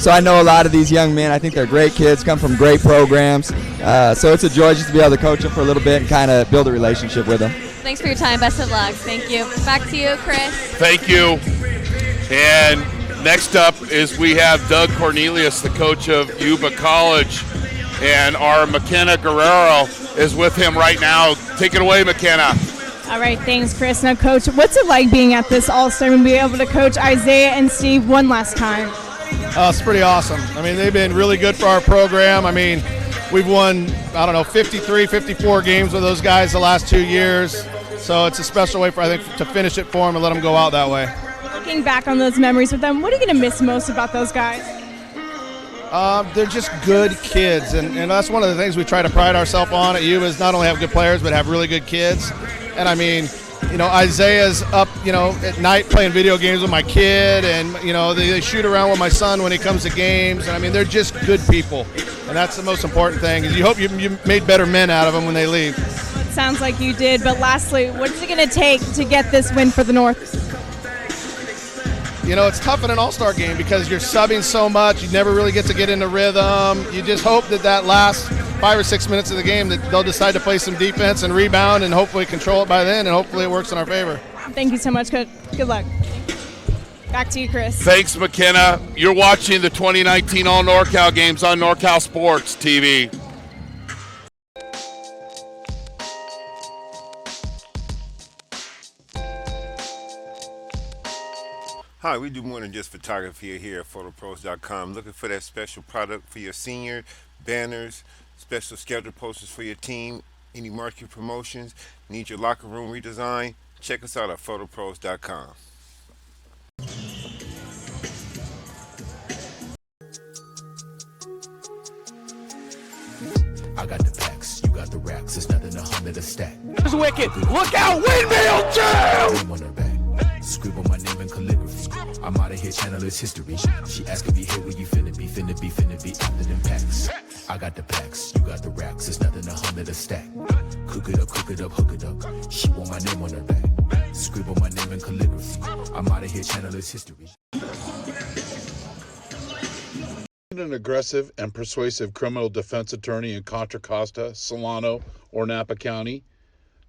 S9: So I know a lot of these young men. I think they're great kids, come from great programs. So it's a joy just to be able to coach them for a little bit and kind of build a relationship with them.
S8: Thanks for your time. Best of luck. Thank you. Back to you, Chris.
S1: Thank you. And next up is we have Doug Cornelius, the coach of Yuba College, and our McKenna Guerrero is with him right now. Take it away, McKenna.
S10: All right, thanks, Chris. Now, Coach, what's it like being at this All-Star and being able to coach Isaiah and Steve one last time?
S11: It's pretty awesome. I mean, they've been really good for our program. I mean, we've won, 53, 54 games with those guys the last 2 years. So it's a special way, I think, to finish it for them and let them go out that way.
S10: Looking back on those memories with them, what are you going to miss most about those guys?
S11: They're just good kids, and that's one of the things we try to pride ourselves on at U is not only have good players, but have really good kids. And I mean, Isaiah's up, at night playing video games with my kid, and, they shoot around with my son when he comes to games. And I mean, they're just good people, and that's the most important thing. Is you hope you made better men out of them when they leave.
S10: It sounds like you did, but lastly, what is it going to take to get this win for the North?
S11: It's tough in an all-star game because you're subbing so much. You never really get to get into rhythm. You just hope that last 5 or 6 minutes of the game that they'll decide to play some defense and rebound and hopefully control it by then, and hopefully it works in our favor.
S10: Thank you so much, Coach. Good luck. Back to you, Chris.
S1: Thanks, McKenna. You're watching the 2019 All NorCal games on NorCal Sports TV.
S5: Hi, we do more than just photography here at photopros.com. Looking for that special product for your senior, banners, special schedule posters for your team, any market promotions, need your locker room redesigned? Check us out at photopros.com.
S6: I got the packs, you got the racks. It's nothing 100 a stack.
S4: It's wicked. Look out, windmill jam!
S6: Name on her back. Scribble my name in calligraphy. I'm out of here, channel is history. She asking me, hey, where you finna be after them packs. I got the packs, you got the racks. It's nothing 100 a stack. Cook it up, hook it up. She want my name on her back. Scribble my name in calligraphy. I'm out of here, channel is history.
S7: An aggressive and persuasive criminal defense attorney in Contra Costa, Solano, or Napa County?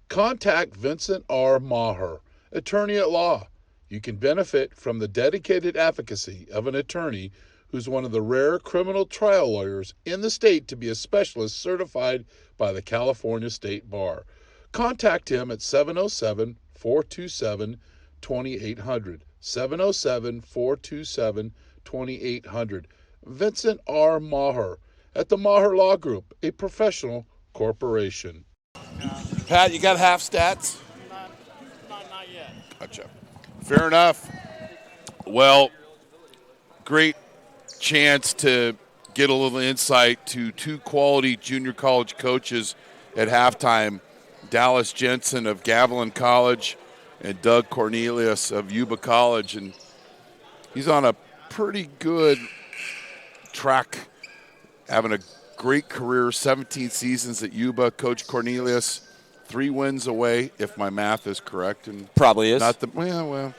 S7: Contact Vincent R Maher, attorney at law. You can benefit from the dedicated advocacy of an attorney who's one of the rare criminal trial lawyers in the state to be a specialist certified by the California State Bar. Contact him at 707-427-2800, 707-427-2800. Vincent R Maher at the Maher Law Group, a professional corporation.
S1: Pat, you got half stats?
S3: Not yet.
S1: Gotcha. Fair enough. Well, great chance to get a little insight to two quality junior college coaches at halftime, Dallas Jensen of Gavilan College and Doug Cornelius of Yuba College. And he's on a pretty good track, having a great career, 17 seasons at Yuba. Coach Cornelius, 3 wins away, if my math is correct. And
S4: probably is.
S1: Not the well.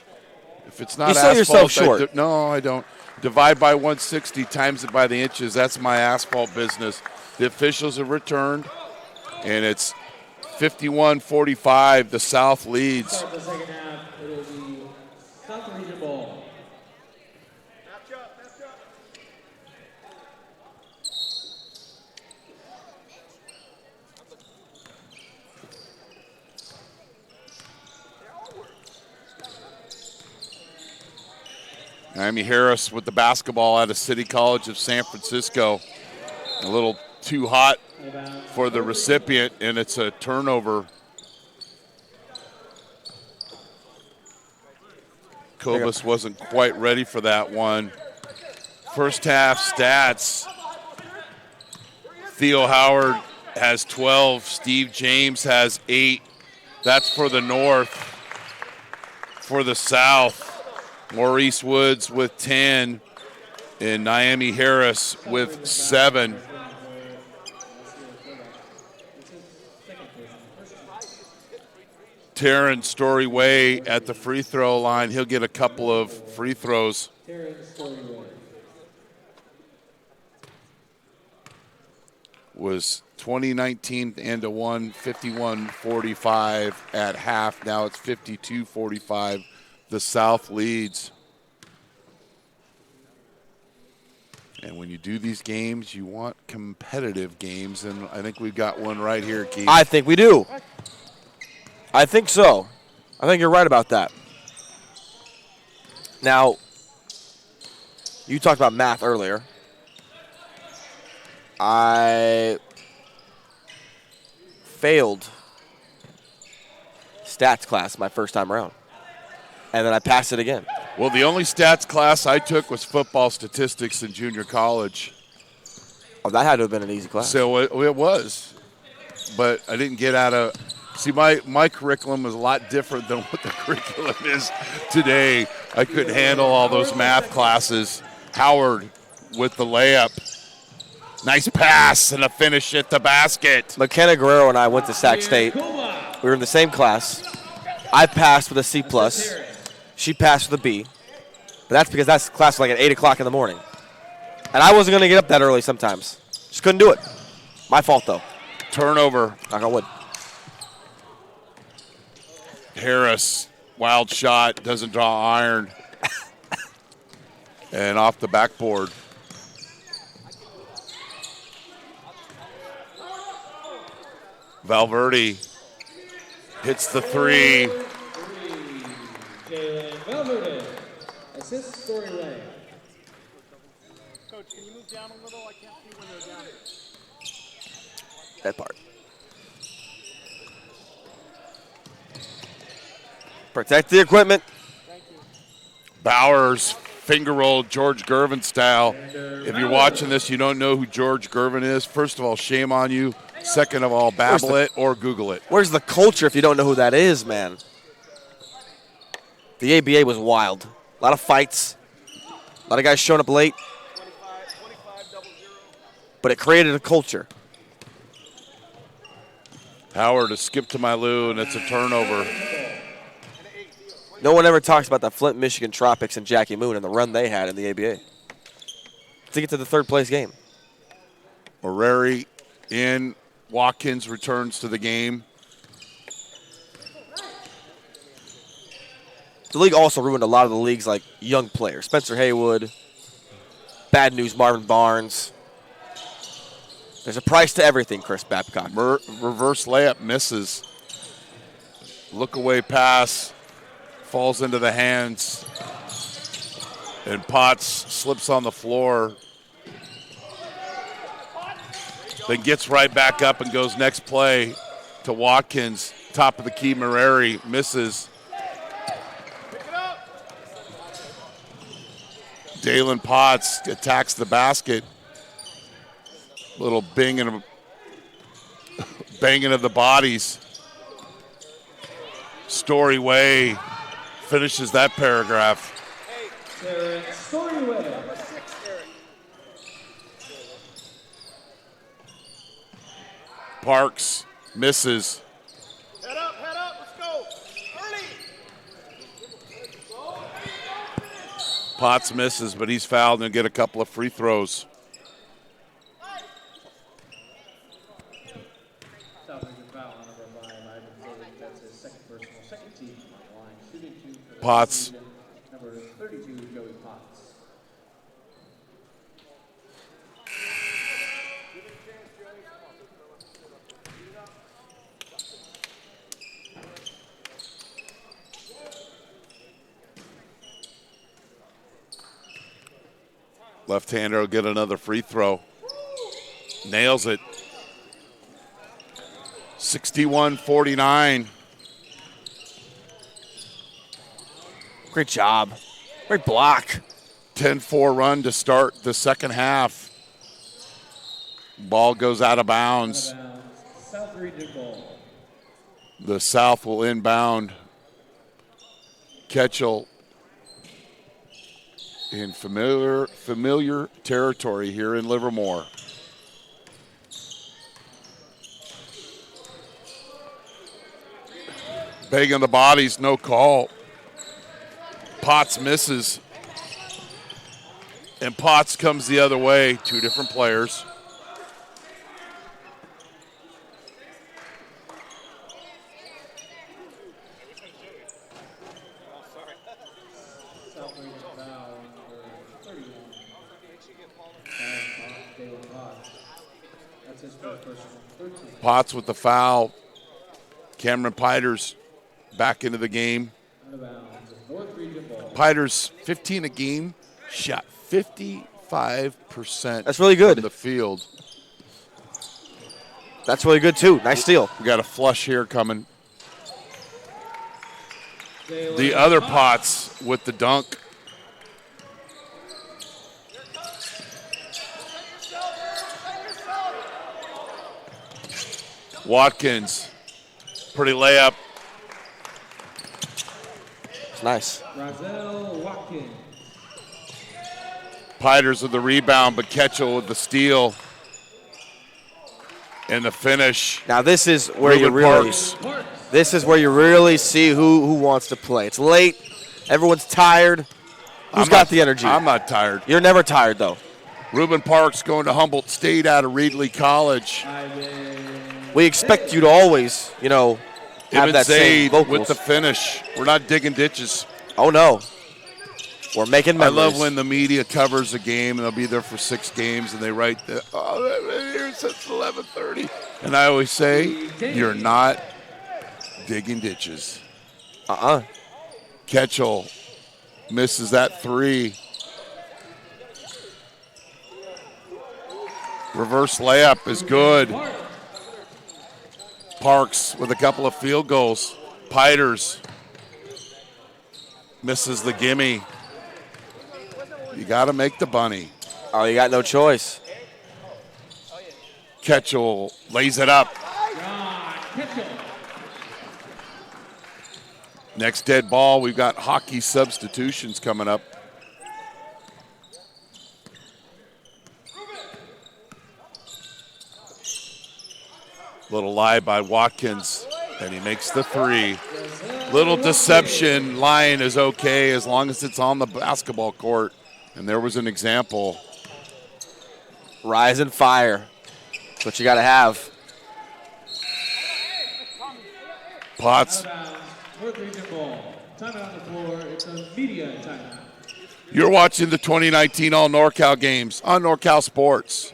S1: If it's not
S4: you sell
S1: asphalt,
S4: yourself short.
S1: No, I don't. Divide by 160, times it by the inches. That's my asphalt business. The officials have returned, and it's 51-45. The South leads.
S2: Start the second half. It will be South Region ball.
S1: Naomi Harris with the basketball out of City College of San Francisco. A little too hot for the recipient, and it's a turnover. Kobus wasn't quite ready for that one. First half stats. Theo Howard has 12. Steve James has 8. That's for the North. For the South, Maurice Woods with 10 and Naomi Harris with 7. Taryn Story-Way at the free throw line. He'll get a couple of free throws. was 2019 and to 1, 51-45 at half. Now it's 52-45. The South leads. And when you do these games, you want competitive games, and I think we've got one right here, Keith.
S4: I think we do. I think so. I think you're right about that. Now, you talked about math earlier. I failed stats class my first time around, and then I passed it again.
S1: Well, the only stats class I took was football statistics in junior college.
S4: Oh, that had to have been an easy class.
S1: So it was, but I didn't get out of. See, my curriculum is a lot different than what the curriculum is today. I couldn't handle all those math classes. Howard with the layup. Nice pass and a finish at the basket.
S4: McKenna Guerrero and I went to Sac State. We were in the same class. I passed with a C+. She passed with a B. But that's because that class was like at 8 o'clock in the morning. And I wasn't going to get up that early sometimes. Just couldn't do it. My fault, though.
S1: Turnover.
S4: Knock on wood.
S1: Harris, wild shot, doesn't draw iron. And off the backboard. Valverde hits the three.
S2: Valverde, assist storyline.
S3: Coach, can you move down a little? I can't see when they're down.
S4: That part. Protect the equipment.
S1: Bowers, finger roll, George Gervin style. If you're watching this, you don't know who George Gervin is. First of all, shame on you. Second of all, babble it or Google it.
S4: Where's the culture if you don't know who that is, man? The ABA was wild. A lot of fights. A lot of guys showing up late. But it created a culture.
S1: Howard, a skip to my Lou, and it's a turnover.
S4: No one ever talks about the Flint, Michigan Tropics and Jackie Moon and the run they had in the ABA to get to the third place game.
S1: Oreri in. Watkins returns to the game.
S4: The league also ruined a lot of the league's like young players. Spencer Haywood, bad news Marvin Barnes. There's a price to everything, Chris Babcock.
S1: Reverse layup misses. Look away pass. Falls into the hands. And Potts slips on the floor. Then gets right back up and goes next play to Watkins. Top of the key, Marreri misses. Dalen Potts attacks the basket. Little banging of the bodies. Story Way finishes that paragraph.
S2: Story Way.
S1: Parks misses.
S3: Head up, let's go. Early.
S1: Potts misses, but he's fouled and get a couple of free throws. Potts.
S2: Number 32, Joey Potts.
S1: Left-hander will get another free throw. Nails it. 61-49.
S4: Great job. Great block.
S1: 10-4 run to start the second half. Ball goes out of bounds.
S2: South Region ball.
S1: The South will inbound. Ketchel in familiar territory here in Livermore. Banging the bodies, no call. Potts misses. And Potts comes the other way. Two different players. Potts with the foul. Cameron Piters back into the game. Piters, 15 a game, shot 55%.
S4: That's really good.
S1: From the field.
S4: That's really good, too. Nice steal.
S1: We got a flush here coming. The other Potts with the dunk. Watkins, pretty layup.
S4: It's nice.
S1: Piters with the rebound, but Ketchel with the steal. And the finish.
S4: Now this is where
S1: Ruben
S4: you really see who wants to play. It's late. Everyone's tired. Who's got the energy?
S1: I'm not tired.
S4: You're never tired, though.
S1: Ruben Parks going to Humboldt State out of Reedley College.
S4: We expect you to always, have
S1: Ibn
S4: that same
S1: Zaid
S4: vocals.
S1: with the finish. We're not digging ditches.
S4: Oh, no. We're making memories.
S1: I love when the media covers a game and they'll be there for 6 games and they write, here since 11:30. And I always say, you're not digging ditches. Ketchel misses that 3. Reverse layup is good. Parks with a couple of field goals. Piters misses the gimme. You got to make the bunny.
S4: Oh, you got no choice.
S1: Ketchel lays it up. Next dead ball, we've got hockey substitutions coming up. Little lie by Watkins, and he makes the 3. Little deception. Line is okay as long as it's on the basketball court. And there was an example.
S4: Rise and fire. That's what you got to have.
S1: Potts. You're watching the 2019 All NorCal games on NorCal Sports.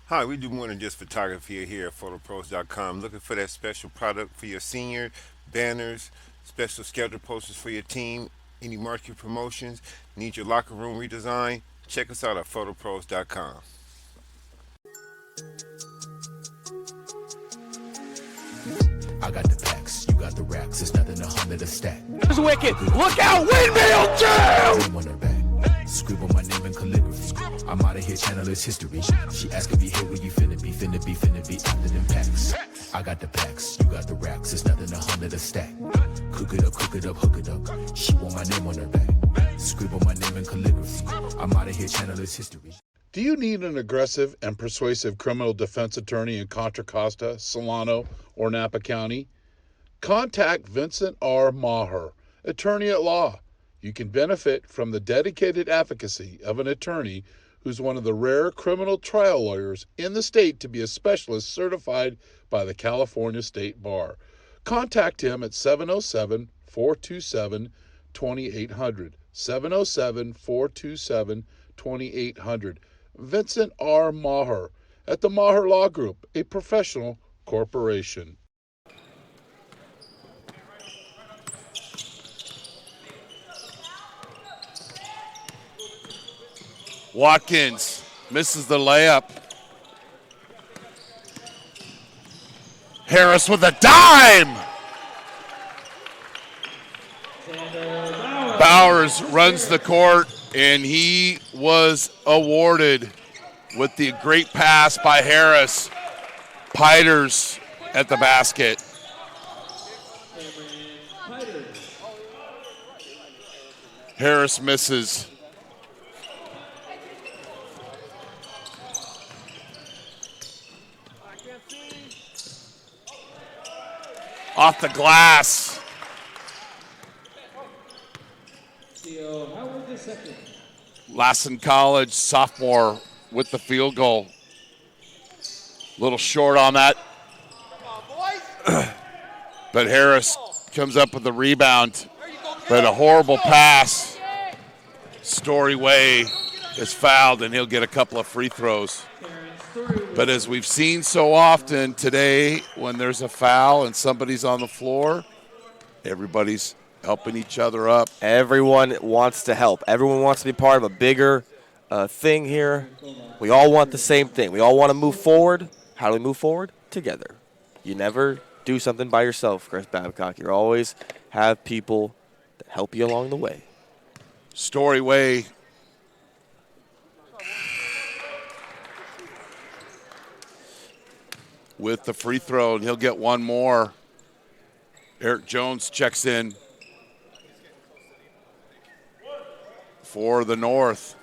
S5: Hi, we do more than just photography here at photopros.com. Looking for that special product for your senior, banners, special schedule posters for your team, any market promotions, need your locker room redesigned? Check us out at photopros.com.
S6: I got the packs, you got the racks. It's nothing 100 a stack.
S4: It's wicked. Look out, windmill jam!
S6: On her back. Scribble my name in calligraphy. I'm out of here, channel is history. She asking me, hey, where you finna be after them packs. I got the packs, you got the racks. It's nothing 100 a stack. Cook it up, hook it up. She want my name on her back. Scribble my name in calligraphy. I'm out of here, channel is history.
S7: Do you need an aggressive and persuasive criminal defense attorney in Contra Costa, Solano, or Napa County? Contact Vincent R Maher, attorney at law. You can benefit from the dedicated advocacy of an attorney who's one of the rare criminal trial lawyers in the state to be a specialist certified by the California State Bar. Contact him at 707-427-2800. 707-427-2800. Vincent R Maher at the Maher Law Group, a professional corporation.
S1: Watkins misses the layup. Harris with a dime. Bowers runs the court, and he was awarded with the great pass by Harris. Piters at the basket. Harris misses. Off the glass. Lassen College sophomore with the field goal. Little short on that. But Harris comes up with the rebound. But a horrible pass. Story Way is fouled, and he'll get a couple of free throws. But as we've seen so often today, when there's a foul and somebody's on the floor, everybody's helping each other up.
S4: Everyone wants to help. Everyone wants to be part of a bigger thing here. We all want the same thing. We all want to move forward. How do we move forward? Together. You never do something by yourself, Chris Babcock. You always have people that help you along the way.
S1: Story Way with the free throw, and he'll get one more. Eric Jones checks in for the North.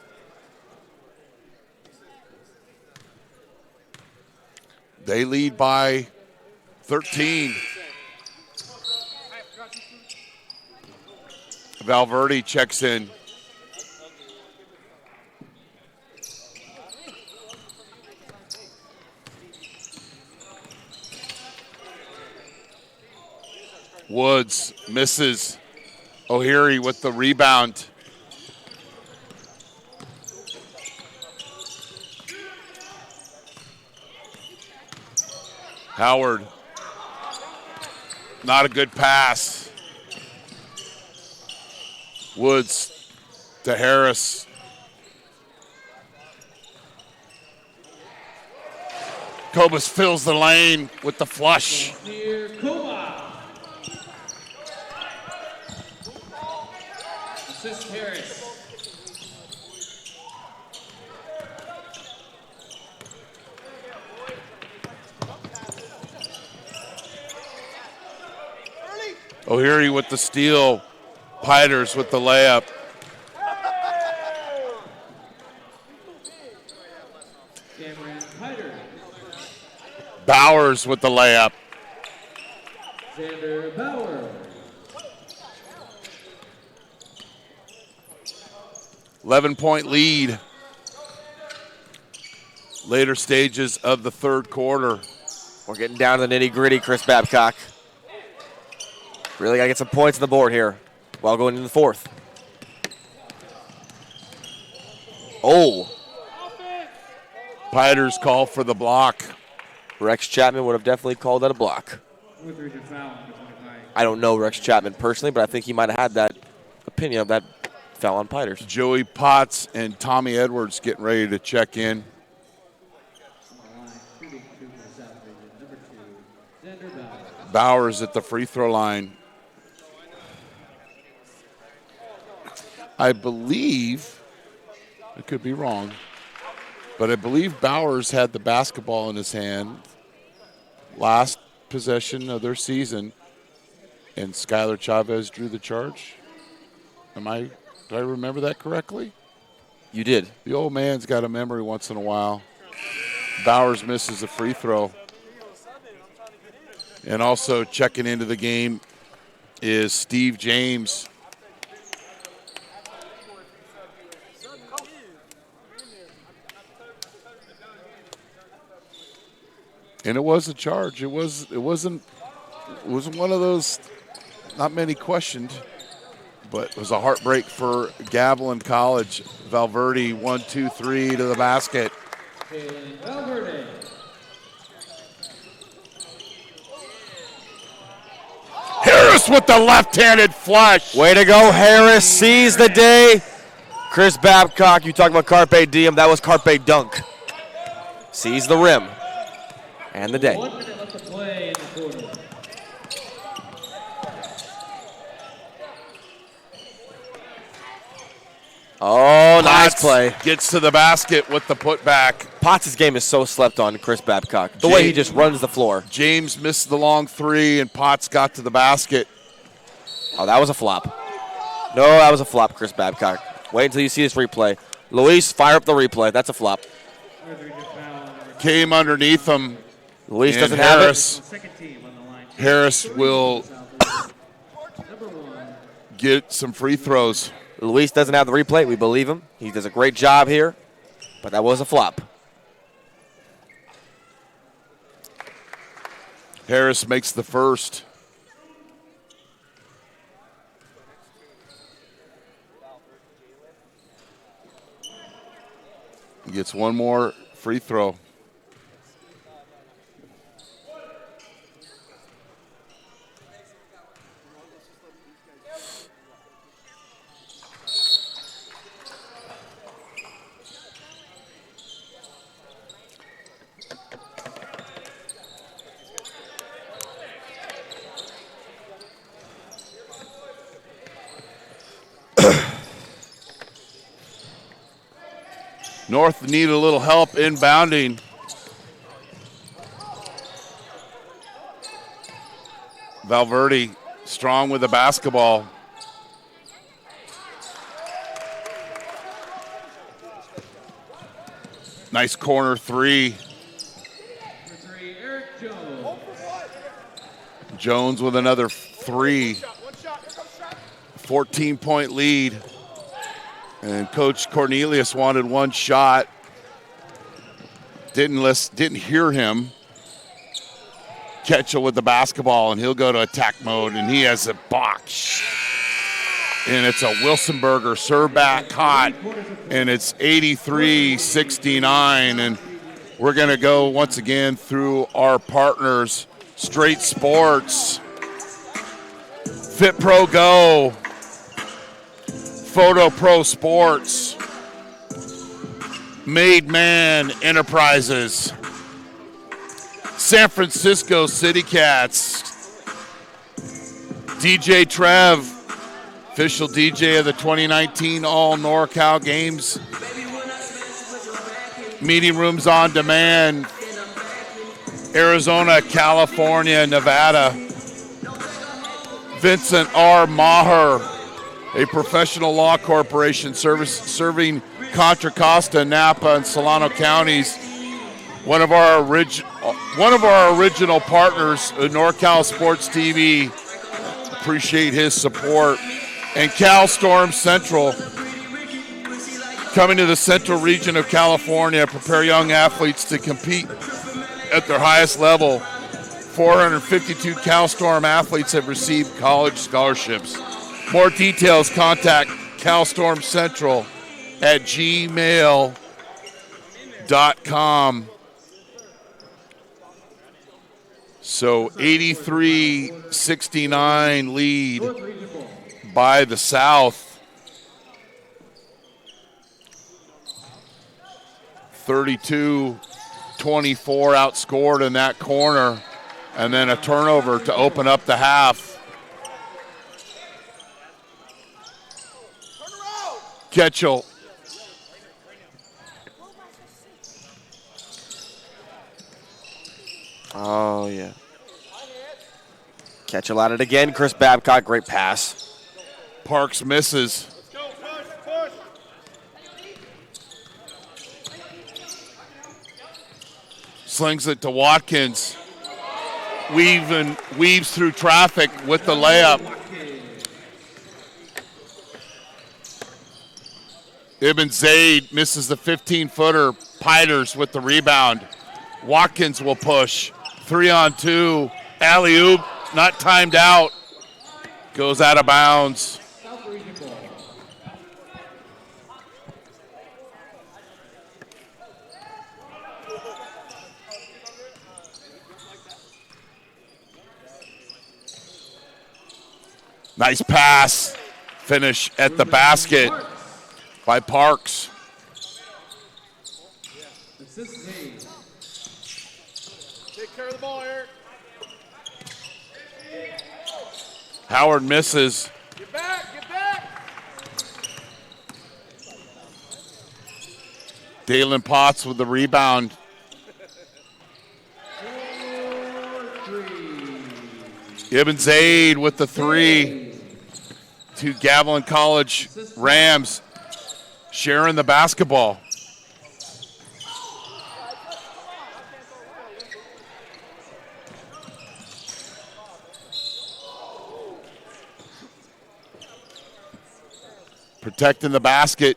S1: They lead by 13. Valverde checks in. Woods misses. O'Leary with the rebound. Howard. Not a good pass. Woods to Harris. Cobus fills the lane with the flush.
S12: Assist Harris.
S1: O'Leary with the steal. Piders with the layup. Bowers with the layup.
S12: Xander Bauer.
S1: 11-point lead. Later stages of the third quarter.
S4: We're getting down to the nitty-gritty, Chris Babcock. Really got to get some points on the board here while going into the fourth. Oh.
S1: Piders call for the block.
S4: Rex Chapman would have definitely called that a block. I don't know Rex Chapman personally, but I think he might have had that opinion of that foul on Piders.
S1: Joey Potts and Tommy Edwards getting ready to check in. Bowers at the free throw line. I believe, I could be wrong, but I believe Bowers had the basketball in his hand last possession of their season, and Skylar Chavez drew the charge. Did I remember that correctly?
S4: You did.
S1: The old man's got a memory once in a while. Bowers misses a free throw. And also checking into the game is Steve James. And it was a charge. It wasn't one of those, not many questioned, but it was a heartbreak for Gavilan College. Valverde 1-2-3 to the basket.
S12: Valverde.
S1: Harris with the left-handed flush.
S4: Way to go, Harris. Sees the day. Chris Babcock, you talk about Carpe Diem. That was Carpe Dunk. Sees the rim. And the day.
S12: 1 minute left to play in the quarter.
S4: Oh, nice
S1: Potts
S4: play.
S1: Gets to the basket with the putback.
S4: Potts' game is so slept on, Chris Babcock. The way he just runs the floor.
S1: James missed the long three, and Potts got to the basket.
S4: Oh, that was a flop. No, that was a flop, Chris Babcock. Wait until you see this replay. Luis, fire up the replay. That's a flop.
S1: Came underneath him.
S4: Luis
S1: and
S4: doesn't
S1: Harris,
S4: have it.
S1: Harris will get some free throws.
S4: Luis doesn't have the replay. We believe him. He does a great job here, but that was a flop.
S1: Harris makes the first. He gets one more free throw. North need a little help inbounding. Valverde strong with the basketball. Nice corner three. Jones with another three. 14-point lead. And Coach Cornelius wanted one shot. Didn't hear him. Ketchel with the basketball, and he'll go to attack mode, and he has a box. And it's a Wilsonberger serve back hot, and it's 83-69. And we're going to go once again through our partners, Straight Sports, FitPro GO, Foto Pro Sports, Man Enterprises, San Francisco City Cats, DJ Trev, official DJ of the 2019 All NorCal Games, Meeting Rooms on Demand, Arizona, California, Nevada, Vincent R Maher, a professional law corporation serving Contra Costa, Napa, and Solano counties. One of our original partners, NorCal SportsTV. Appreciate his support. And CalStorm Central, coming to the central region of California, prepare young athletes to compete at their highest level. 452 CalStorm athletes have received college scholarships. More details, contact CalStorm Central at gmail.com. So 83-69 lead by the South. 32-24 outscored in that corner, and then a turnover to open up the half. Ketchel.
S4: Oh, yeah. Ketchel at it again. Chris Babcock, great pass.
S1: Parks misses. Slings it to Watkins. Weaves through traffic with the layup. Ibn Zaid misses the 15-footer. Piters with the rebound. Watkins will push. 3-on-2. Alley-oop, not timed out. Goes out of bounds. Nice pass. Finish at the basket by Parks.
S3: Take care of the ball, Eric.
S1: Howard misses.
S3: Get back, get back.
S1: Dalen Potts with the rebound. Ibn Zaid with the three. Two Gavilan College Rams sharing the basketball. Protecting the basket,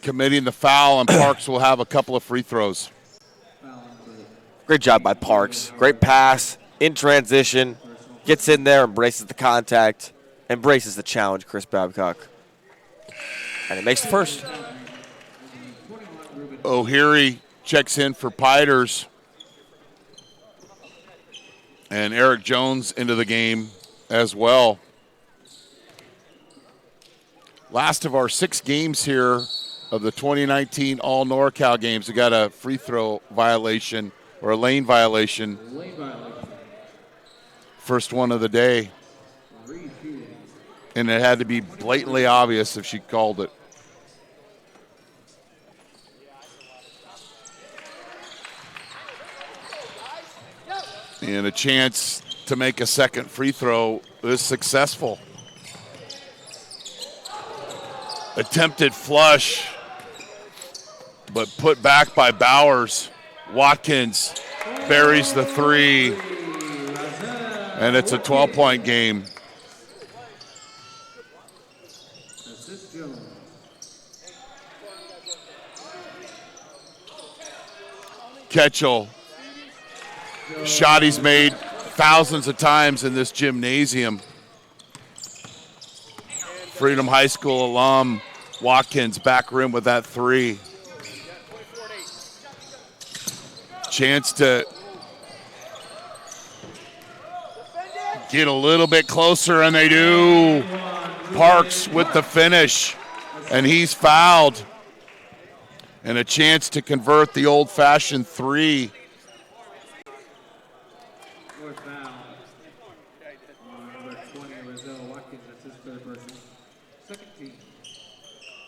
S1: committing the foul, and Parks will have a couple of free throws.
S4: Great job by Parks. Great pass, in transition, gets in there, embraces the contact, embraces the challenge, Chris Babcock. And he makes the first.
S1: O'Heary checks in for Piters. And Eric Jones into the game as well. Last of our 6 games here of the 2019 All NorCal games. We got a free throw violation or a lane violation. First one of the day. And it had to be blatantly obvious if she called it. And a chance to make a second free throw is successful. Attempted flush, but put back by Bowers. Watkins buries the 3, and it's a 12-point game. Ketchel. Shot he's made thousands of times in this gymnasium. Freedom High School alum Watkins back rim with that 3. Chance to get a little bit closer, and they do. Parks with the finish, and he's fouled. And a chance to convert the old-fashioned 3.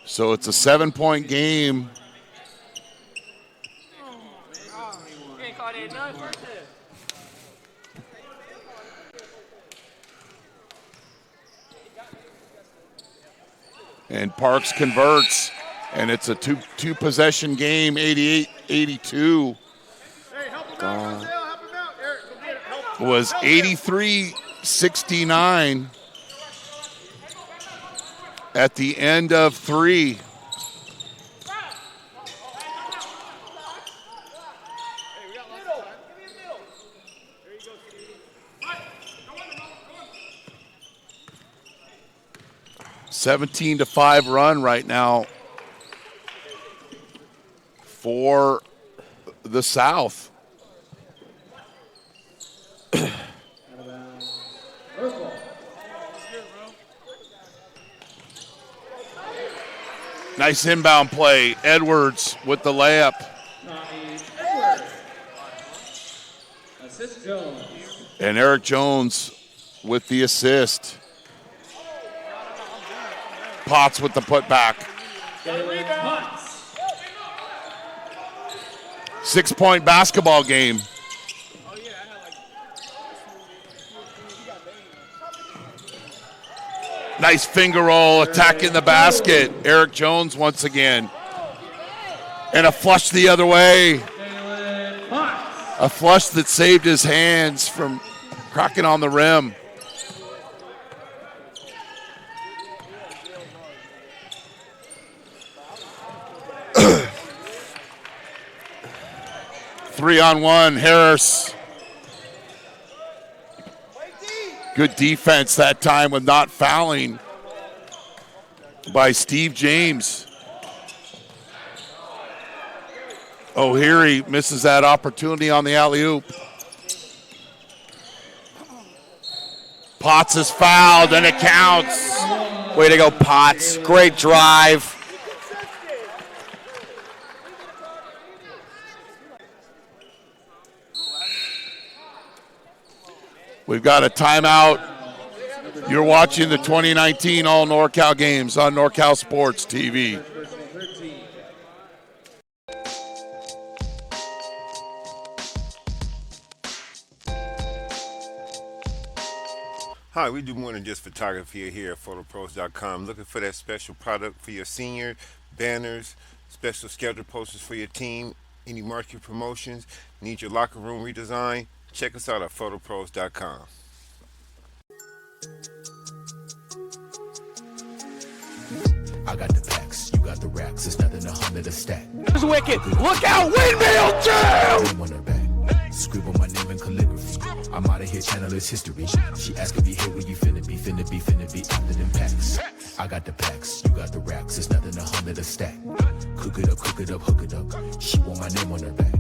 S1: So it's a 7-point game. And Parks converts, and it's a two possession game, 88-82. Was 83-69 at the end of 3. $17 to 5 run right now for the South. Nice inbound play. Edwards with the layup.
S12: Assist Jones.
S1: And Eric Jones with the assist. Potts with the putback. 6-point basketball game. Nice finger roll, attacking the basket. Eric Jones once again. And a flush the other way. A flush that saved his hands from cracking on the rim. Three-on-one, Harris. Good defense that time with not fouling by Steve James. O'Heary misses that opportunity on the alley-oop. Potts is fouled, and it counts.
S4: Way to go, Potts. Great drive.
S1: We've got a timeout. You're watching the 2019 All NorCal games on NorCal Sports TV.
S5: Hi, we do more than just photography here at photopros.com. Looking for that special product for your senior, banners, special schedule posters for your team, any market promotions, need your locker room redesigned? Check us out at photopros.com.
S6: I got the packs, you got the racks. It's nothing 100 a stack.
S4: It's wicked. Look out, windmill jam!
S6: On her back, scribble my name in calligraphy. I'm out of here, channel is history. She asking me, hey, where you finna be after them packs. I got the packs, you got the racks. It's nothing 100 a stack. Cook it up, hook it up. She want my name on her back.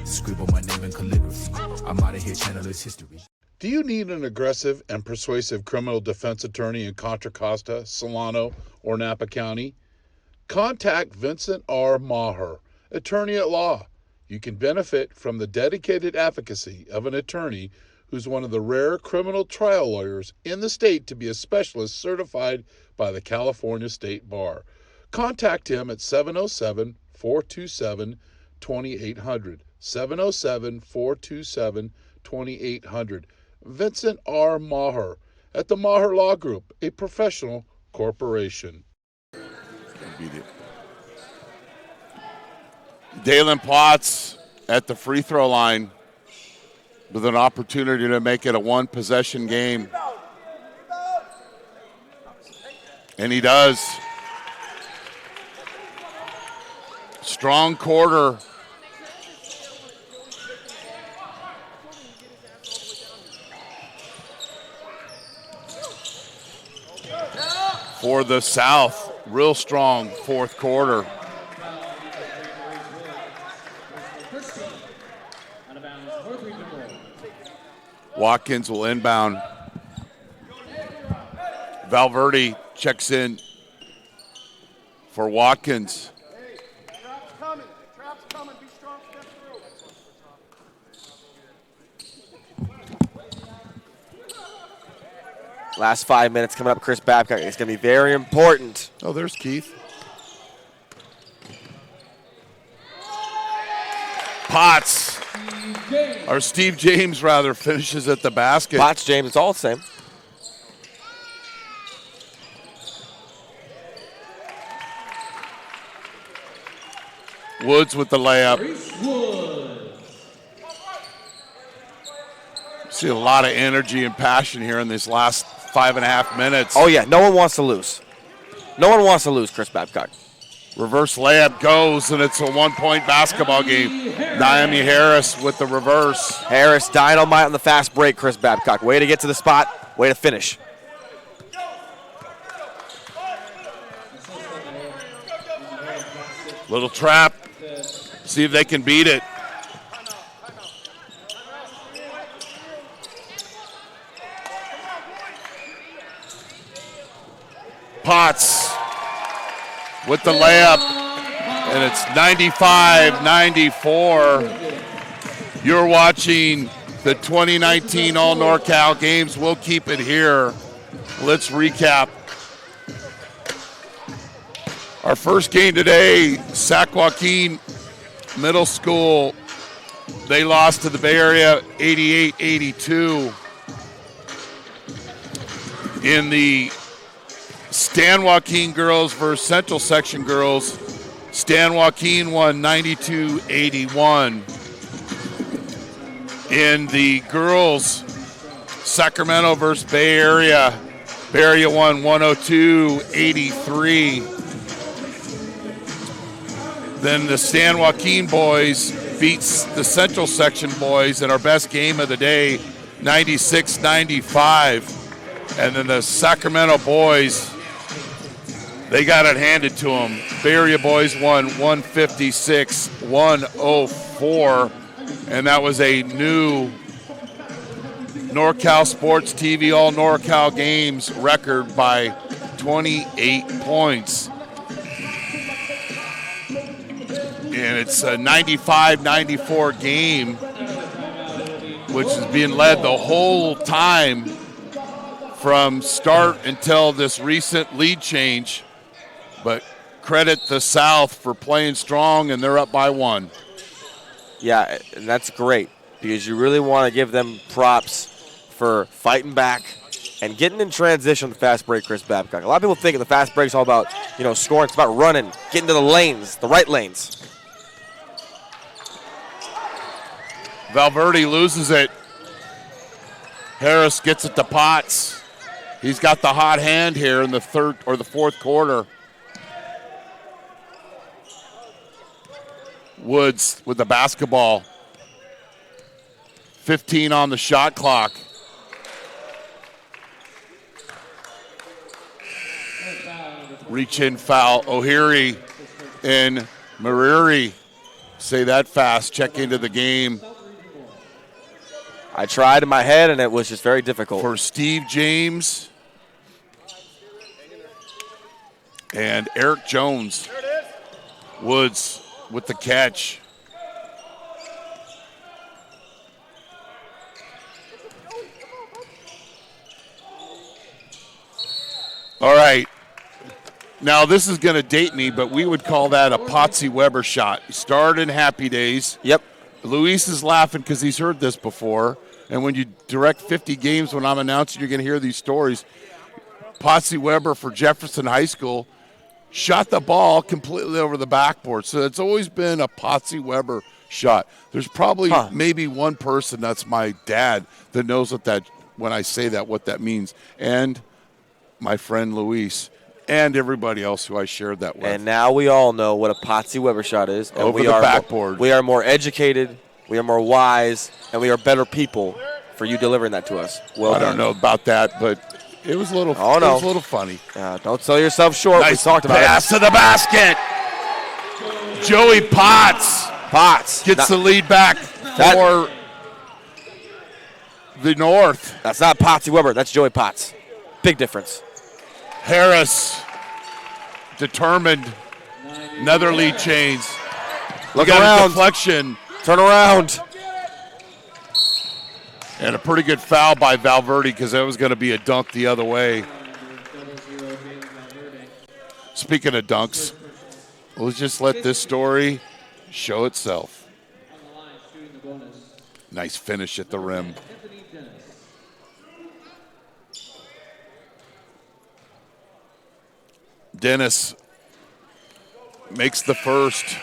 S6: Scribble my name in calligraphy. I'm out of here, channel this history.
S7: Do you need an aggressive and persuasive criminal defense attorney in Contra Costa, Solano, or Napa County? Contact Vincent R Maher, attorney at law. You can benefit from the dedicated advocacy of an attorney who's one of the rare criminal trial lawyers in the state to be a specialist certified by the California State Bar. Contact him at 707-427-2800. 707-427-2800. Vincent R Maher at the Maher Law Group, a professional corporation.
S1: Dalen Potts at the free throw line with an opportunity to make it a one-possession game. And he does. Strong quarter. For the South, real strong fourth quarter. Watkins will inbound. Valverde checks in for Watkins.
S4: Last 5 minutes coming up, Chris Babcock. It's going to be very important.
S1: Oh, there's Keith. Potts, or Steve James rather, finishes at the basket.
S4: Potts, James, it's all the same.
S1: Woods with the layup. See a lot of energy and passion here in these last 5.5 minutes.
S4: Oh, yeah, no one wants to lose. No one wants to lose, Chris Babcock.
S1: Reverse layup goes, and it's a one-point basketball game. Naomi Harris with the reverse.
S4: Harris, dynamite on the fast break, Chris Babcock. Way to get to the spot, way to finish.
S1: Little trap. See if they can beat it. Potts with the layup, and it's 95-94. You're watching the 2019 All NorCal games. We'll keep it here. Let's recap. Our first game today, Sac Joaquin Middle School. They lost to the Bay Area 88-82. In the San Joaquin girls versus Central Section girls, San Joaquin won 92-81. In the girls, Sacramento versus Bay Area won 102-83. Then the San Joaquin boys beats the Central Section boys in our best game of the day, 96-95. And then the Sacramento boys, they got it handed to them. Bay Area boys won 156-104. And that was a new NorCal SportsTV All NorCal Games record by 28 points. And it's a 95-94 game, which is being led the whole time from start until this recent lead change. But credit the South for playing strong, and they're up by one.
S4: Yeah, and that's great because you really want to give them props for fighting back and getting in transition on the fast break, Chris Babcock. A lot of people think the fast break's all about, scoring. It's about running, getting to the lanes, the right lanes.
S1: Valverde loses it. Harris gets it to Potts. He's got the hot hand here in the third or the fourth quarter. Woods with the basketball. 15 on the shot clock. Reach in foul. O'Leary in Mariri, say that fast, check into the game.
S4: I tried in my head, and it was just very difficult.
S1: For Steve James and Eric Jones. Woods with the catch. All right. Now, this is going to date me, but we would call that a Potsy Weber shot. Started in Happy Days.
S4: Yep.
S1: Luis is laughing because he's heard this before. And when you direct 50 games when I'm announcing, you're going to hear these stories. Potsy Weber for Jefferson High School shot the ball completely over the backboard. So it's always been a Potsy Weber shot. There's probably maybe one person, that's my dad, that knows what that, when I say that, what that means. And my friend Luis. And everybody else who I shared that with.
S4: And now we all know what a Potsy Weber shot is. And
S1: over the backboard.
S4: We are more educated, we are more wise, and we are better people for you delivering that to us. Well
S1: I don't know about that, but it was a little,
S4: it was
S1: a little funny.
S4: Don't sell yourself short.
S1: Nice
S4: we talked about
S1: pass to the basket. Joey Potts gets the lead back for the North.
S4: That's not Potsy Weber. That's Joey Potts. Big difference.
S1: Harris, determined, another lead change.
S4: Look
S1: around. A deflection.
S4: Turn around.
S1: And a pretty good foul by Valverde because that was going to be a dunk the other way. Speaking of dunks, let's just let this story show itself. Nice finish at the rim. Dennis makes the first.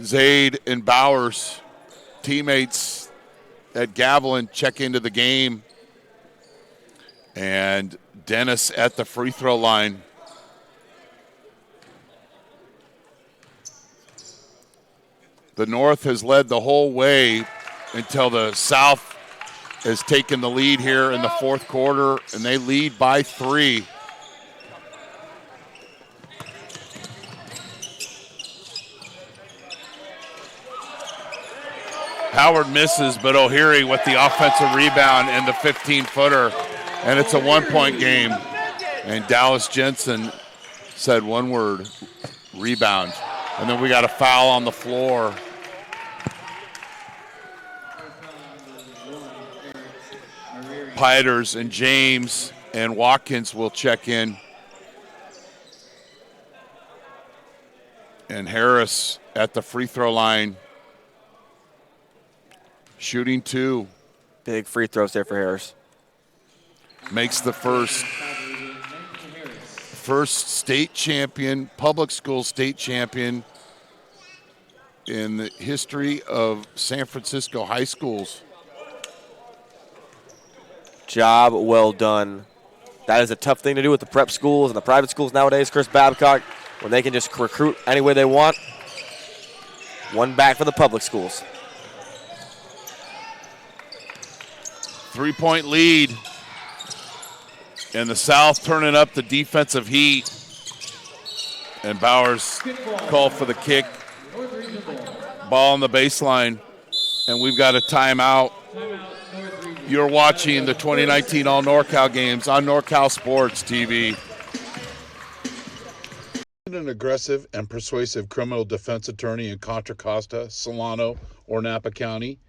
S1: Zaid and Bowers, teammates at Gavilan, check into the game. And Dennis at the free throw line. The North has led the whole way until the South has taken the lead here in the fourth quarter, and they lead by 3. Howard misses, but O'Leary with the offensive rebound and the 15-footer, and it's a one-point game. And Dallas Jensen said one word, rebound. And then we got a foul on the floor. Piders and James and Watkins will check in. And Harris at the free throw line. Shooting 2.
S4: Big free throws there for Harris.
S1: Makes the first state champion, public school state champion in the history of San Francisco high schools.
S4: Job well done. That is a tough thing to do with the prep schools and the private schools nowadays, Chris Babcock, when they can just recruit any way they want. One back for the public schools.
S1: 3-point lead. And the South turning up the defensive heat. And Bowers called for the kick. Ball on the baseline. And we've got a timeout. You're watching the 2019 All NorCal games on NorCal Sports TV.
S7: An aggressive and persuasive criminal defense attorney in Contra Costa, Solano, or Napa County?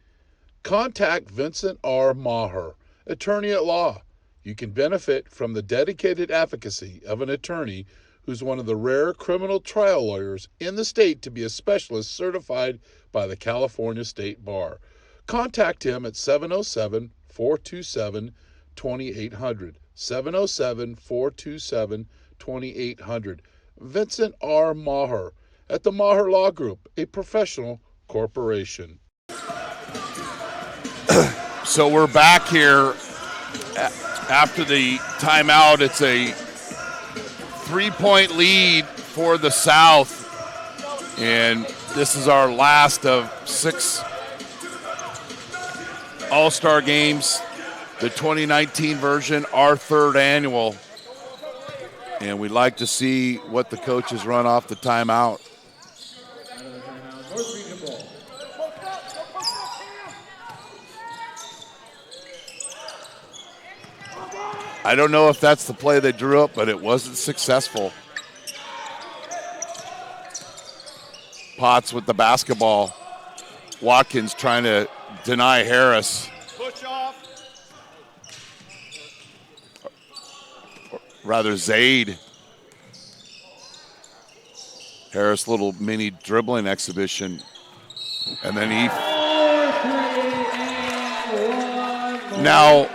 S7: Contact Vincent R Maher, attorney at law. You can benefit from the dedicated advocacy of an attorney who's one of the rare criminal trial lawyers in the state to be a specialist certified by the California State Bar. Contact him at 707-427-2800. 707-427-2800. Vincent R Maher at the Maher Law Group, a professional corporation.
S1: So we're back here after the timeout. It's a 3-point lead for the South. And this is our last of 6 All-Star games the 2019 version, our third annual. And we'd like to see what the coaches run off the timeout. I don't know if that's the play they drew up, but it wasn't successful. Potts with the basketball. Watkins trying to deny Harris.
S3: Push off.
S1: Rather, Zaid. Harris, little mini dribbling exhibition. And then he. Now,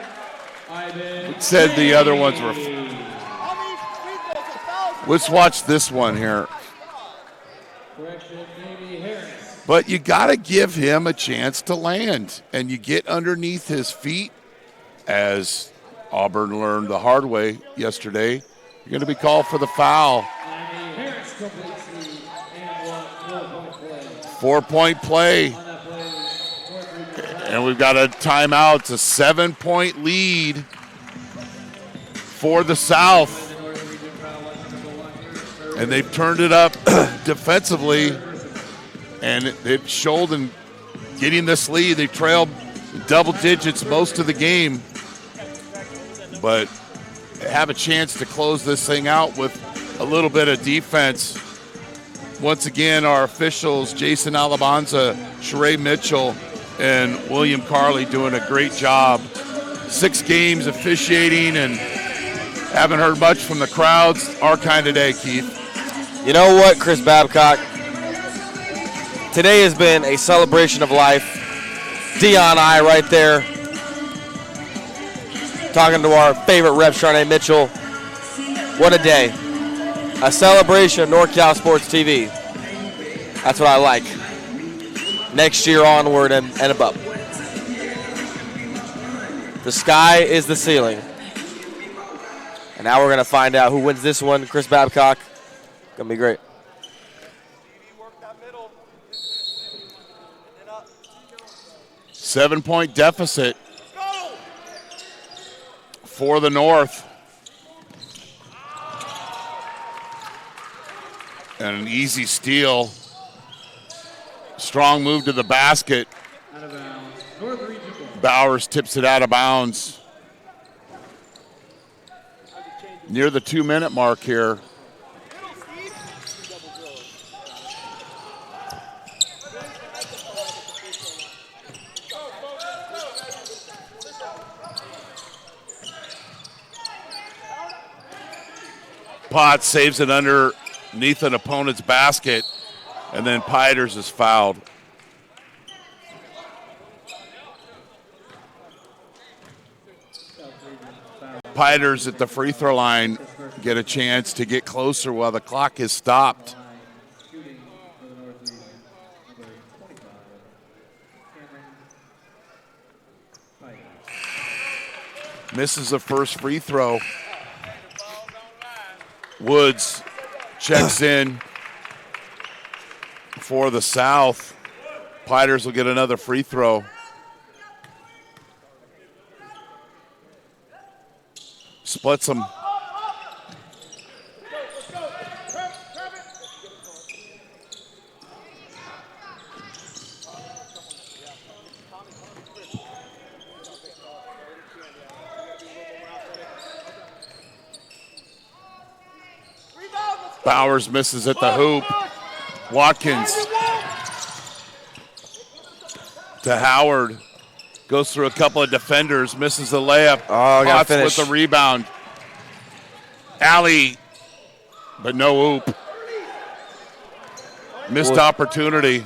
S1: said the other ones were. Let's watch this one here. But you got to give him a chance to land. And you get underneath his feet, as Auburn learned the hard way yesterday. You're going to be called for the foul. 4-point play. And we've got a timeout. It's a 7-point lead for the South. And they've turned it up defensively. And they've showed in getting this lead. They trailed double digits most of the game. But have a chance to close this thing out with a little bit of defense. Once again, our officials, Jason Alabanza, Sheree Mitchell, and William Carley doing a great job. 6 games officiating and haven't heard much from the crowds. Our kind of day, Keith.
S4: You know what, Chris Babcock? Today has been a celebration of life. Dion and I right there talking to our favorite rep, Sharnae Mitchell. What a day. A celebration of NorCal Sports TV. That's what I like. Next year onward and above. The sky is the ceiling. And now we're going to find out who wins this one. Chris Babcock. Going to be great.
S1: 7-point deficit for the North. And an easy steal. Strong move to the basket. Bowers tips it out of bounds. Near the 2-minute mark here. Potts saves it underneath an opponent's basket, and then Piders is fouled. Piders at the free throw line get a chance to get closer while the clock is stopped. Misses the first free throw. Woods checks in for the South. Piders will get another free throw. Splits them. Bowers misses at the hoop. Watkins to Howard. Goes through a couple of defenders, misses the layup.
S4: Oh, got
S1: Potts with the rebound. Alley, but no hoop. Missed opportunity.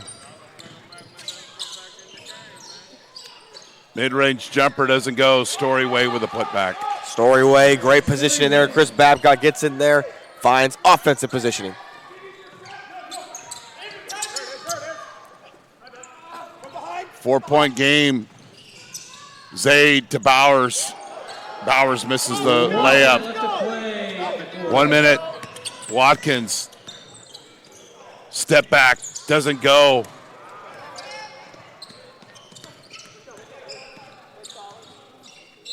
S1: Mid-range jumper doesn't go. Storyway with a putback.
S4: Storyway, great positioning there. Chris Babcock gets in there, finds offensive positioning.
S1: Four-point game. Zaid to Bowers. Bowers misses the layup. 1 minute. Watkins. Step back. Doesn't go.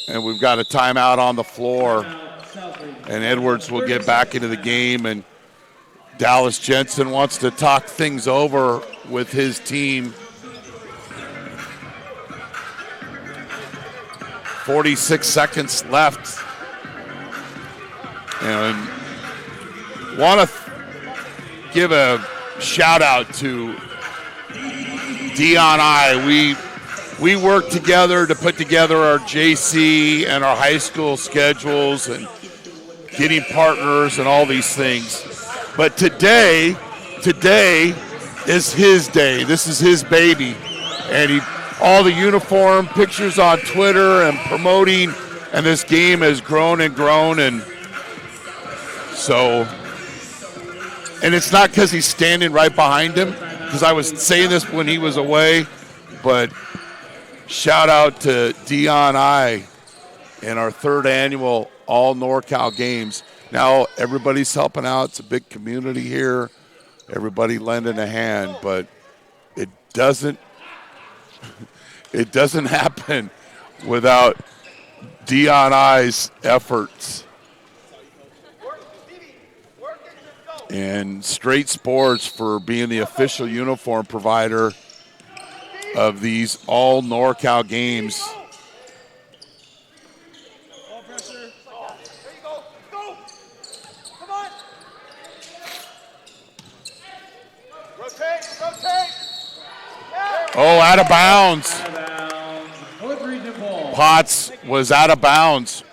S1: And we've got a timeout on the floor. And Edwards will get back into the game. And Dallas Jensen wants to talk things over with his team. 46 seconds left. And want to give a shout out to Dion I. We worked together to put together our JC and our high school schedules and getting partners and all these things. But today is his day. This is his baby. And all the uniform pictures on Twitter and promoting, and this game has grown and grown. And so, and it's not because he's standing right behind him, because I was saying this when he was away, but shout out to Dion I in our 3rd annual All NorCal Games. Now everybody's helping out. It's a big community here. Everybody lending a hand, but it doesn't happen without Dion I's efforts. And Straight Sports for being the official uniform provider of these All NorCal Games. Oh, out of bounds. Potts was out of bounds.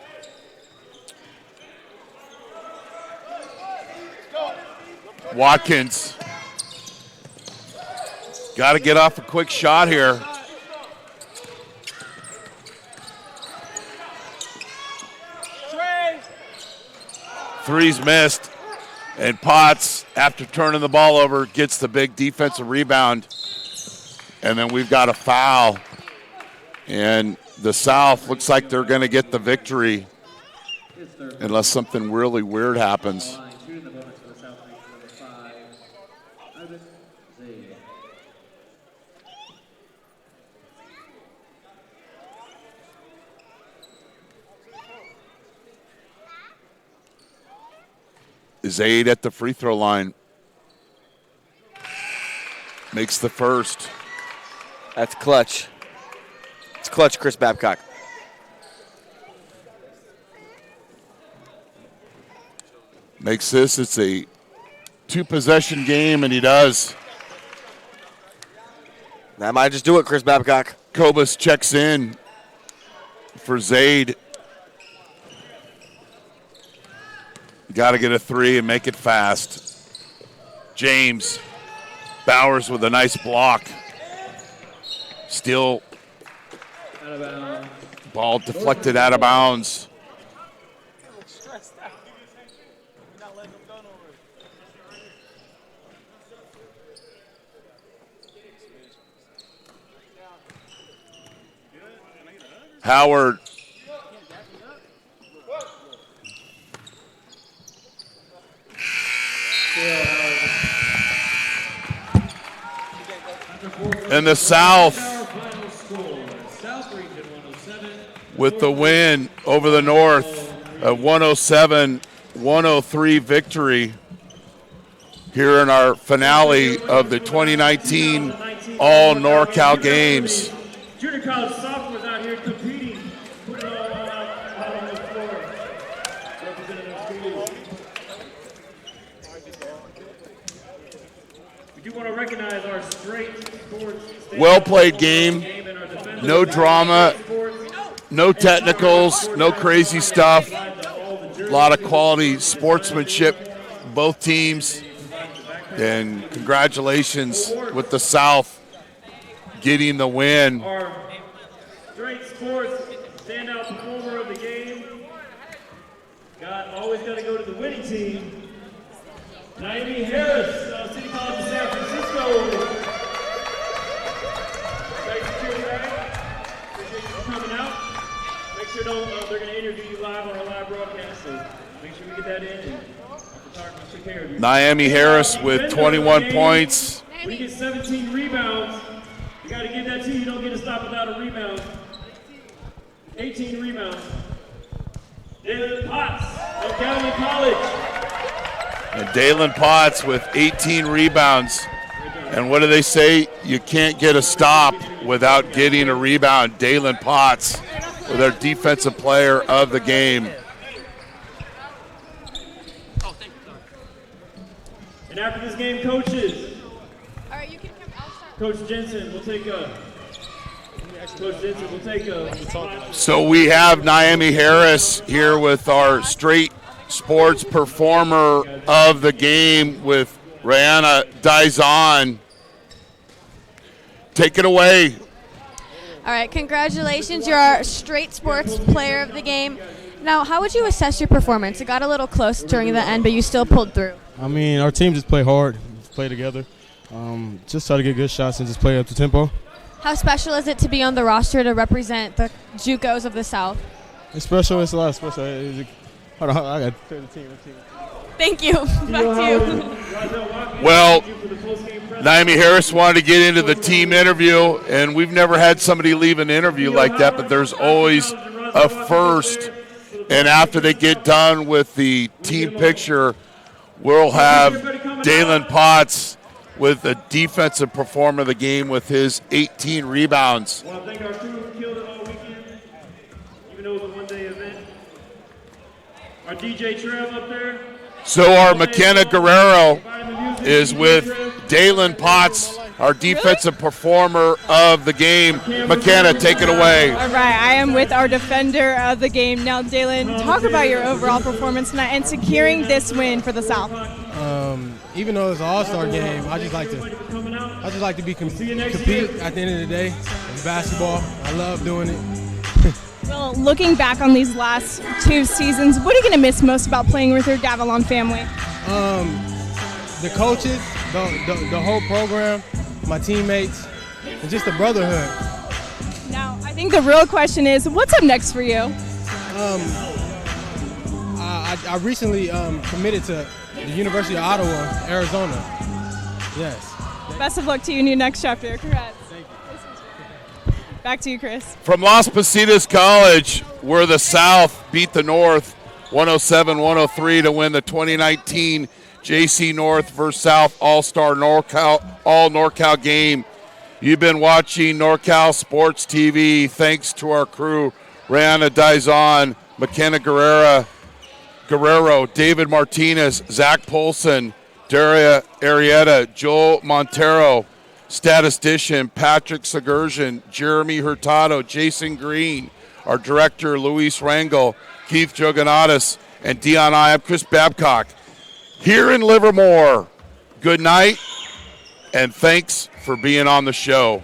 S1: Watkins. Got to get off a quick shot here. Three's missed. And Potts, after turning the ball over, gets the big defensive rebound. And then we've got a foul. And the South looks like they're going to get the victory unless something really weird happens. Zaid at the free throw line. Makes the first.
S4: That's clutch. It's clutch, Chris Babcock.
S1: Makes this. It's a 2-possession game, and he does.
S4: That might just do it, Chris Babcock.
S1: Kobus checks in for Zaid. Got to get a 3 and make it fast. James Bowers with a nice block. Still ball deflected out of bounds. Howard. In the South, with the win over the North, a 107-103 victory here in our finale of the 2019 All NorCal Games.
S2: Junior college sophomores out here competing, putting it all out on the floor, representing their schools. We do want to recognize our Straight Sports.
S1: Well-played game, no drama, no technicals, no crazy stuff. A lot of quality sportsmanship, both teams. And congratulations with the South getting the win.
S2: Our Straight Sports standout performer of the game. Always got to go to the winning team. Naomi Harris, City College of San Francisco. Thanks for tuning in. Appreciate you coming out. Make sure they're going to interview you live on our live broadcast, so make sure we get that in. And take care of you.
S1: Naomi Harris with 21 points.
S2: When you get 17 rebounds, you got to give that to you. You don't get to stop without a rebound. 18 rebounds. Dalen Potts of Galvin College.
S1: And Dalen Potts with 18 rebounds. And what do they say? You can't get a stop without getting a rebound. Dalen Potts with our defensive player of the game.
S2: And after this game, coaches.
S8: All right, you can come outside.
S2: Coach Jensen will take a.
S1: So we have Naomi Harris here with our straight sports performer of the game with Rihanna Dizon. Take it away.
S8: All right, congratulations. You're our straight sports player of the game. Now, how would you assess your performance? It got a little close during the end, but you still pulled through.
S13: I mean, our team just played hard, play together. Just try to get good shots and just play up the tempo.
S8: How special is it to be on the roster to represent the JUCOs of the South?
S13: It's special. It's a lot of special. Hold on, I got to turn the team.
S8: Thank you. Back to you.
S1: Well, Naomi Harris wanted to get into the team interview, and we've never had somebody leave an interview like that, but there's always a first. And after they get done with the team picture, we'll have Dalen Potts with a defensive performer of the game with his 18 rebounds.
S2: I want to thank our crew who killed it all weekend, even though it was a one-day event. Our DJ Trev up there.
S1: So our McKenna Guerrero is with Dalen Potts, our defensive performer of the game. McKenna, take it away.
S10: All right, I am with our defender of the game. Now, Dalen, talk about your overall performance tonight and securing this win for the South.
S13: Even though it's an all-star game, I just like to compete at the end of the day. It's basketball. I love doing it.
S10: Well, looking back on these last 2 seasons, what are you going to miss most about playing with your Gavilan family?
S13: The coaches, the whole program, my teammates, and just the brotherhood.
S10: Now, I think the real question is, what's up next for you?
S13: I recently committed to the University of Ottawa, Arizona. Yes.
S10: Best of luck to you in your next chapter. Congrats. Thank you. Back to you, Chris.
S1: From Las Positas College, where the South beat the North 107-103 to win the 2019 JC North versus South All-Star NorCal game. You've been watching NorCal Sports TV. Thanks to our crew, Rihanna Dizon, McKenna Guerrero, David Martinez, Zach Polson, Daria Arietta, Joel Montero, statistician Patrick Sagersian, Jeremy Hurtado, Jason Green, our director Luis Rangel, Keith Joganatis, and Dion I. I'm Chris Babcock here in Livermore. Good night, and thanks for being on the show.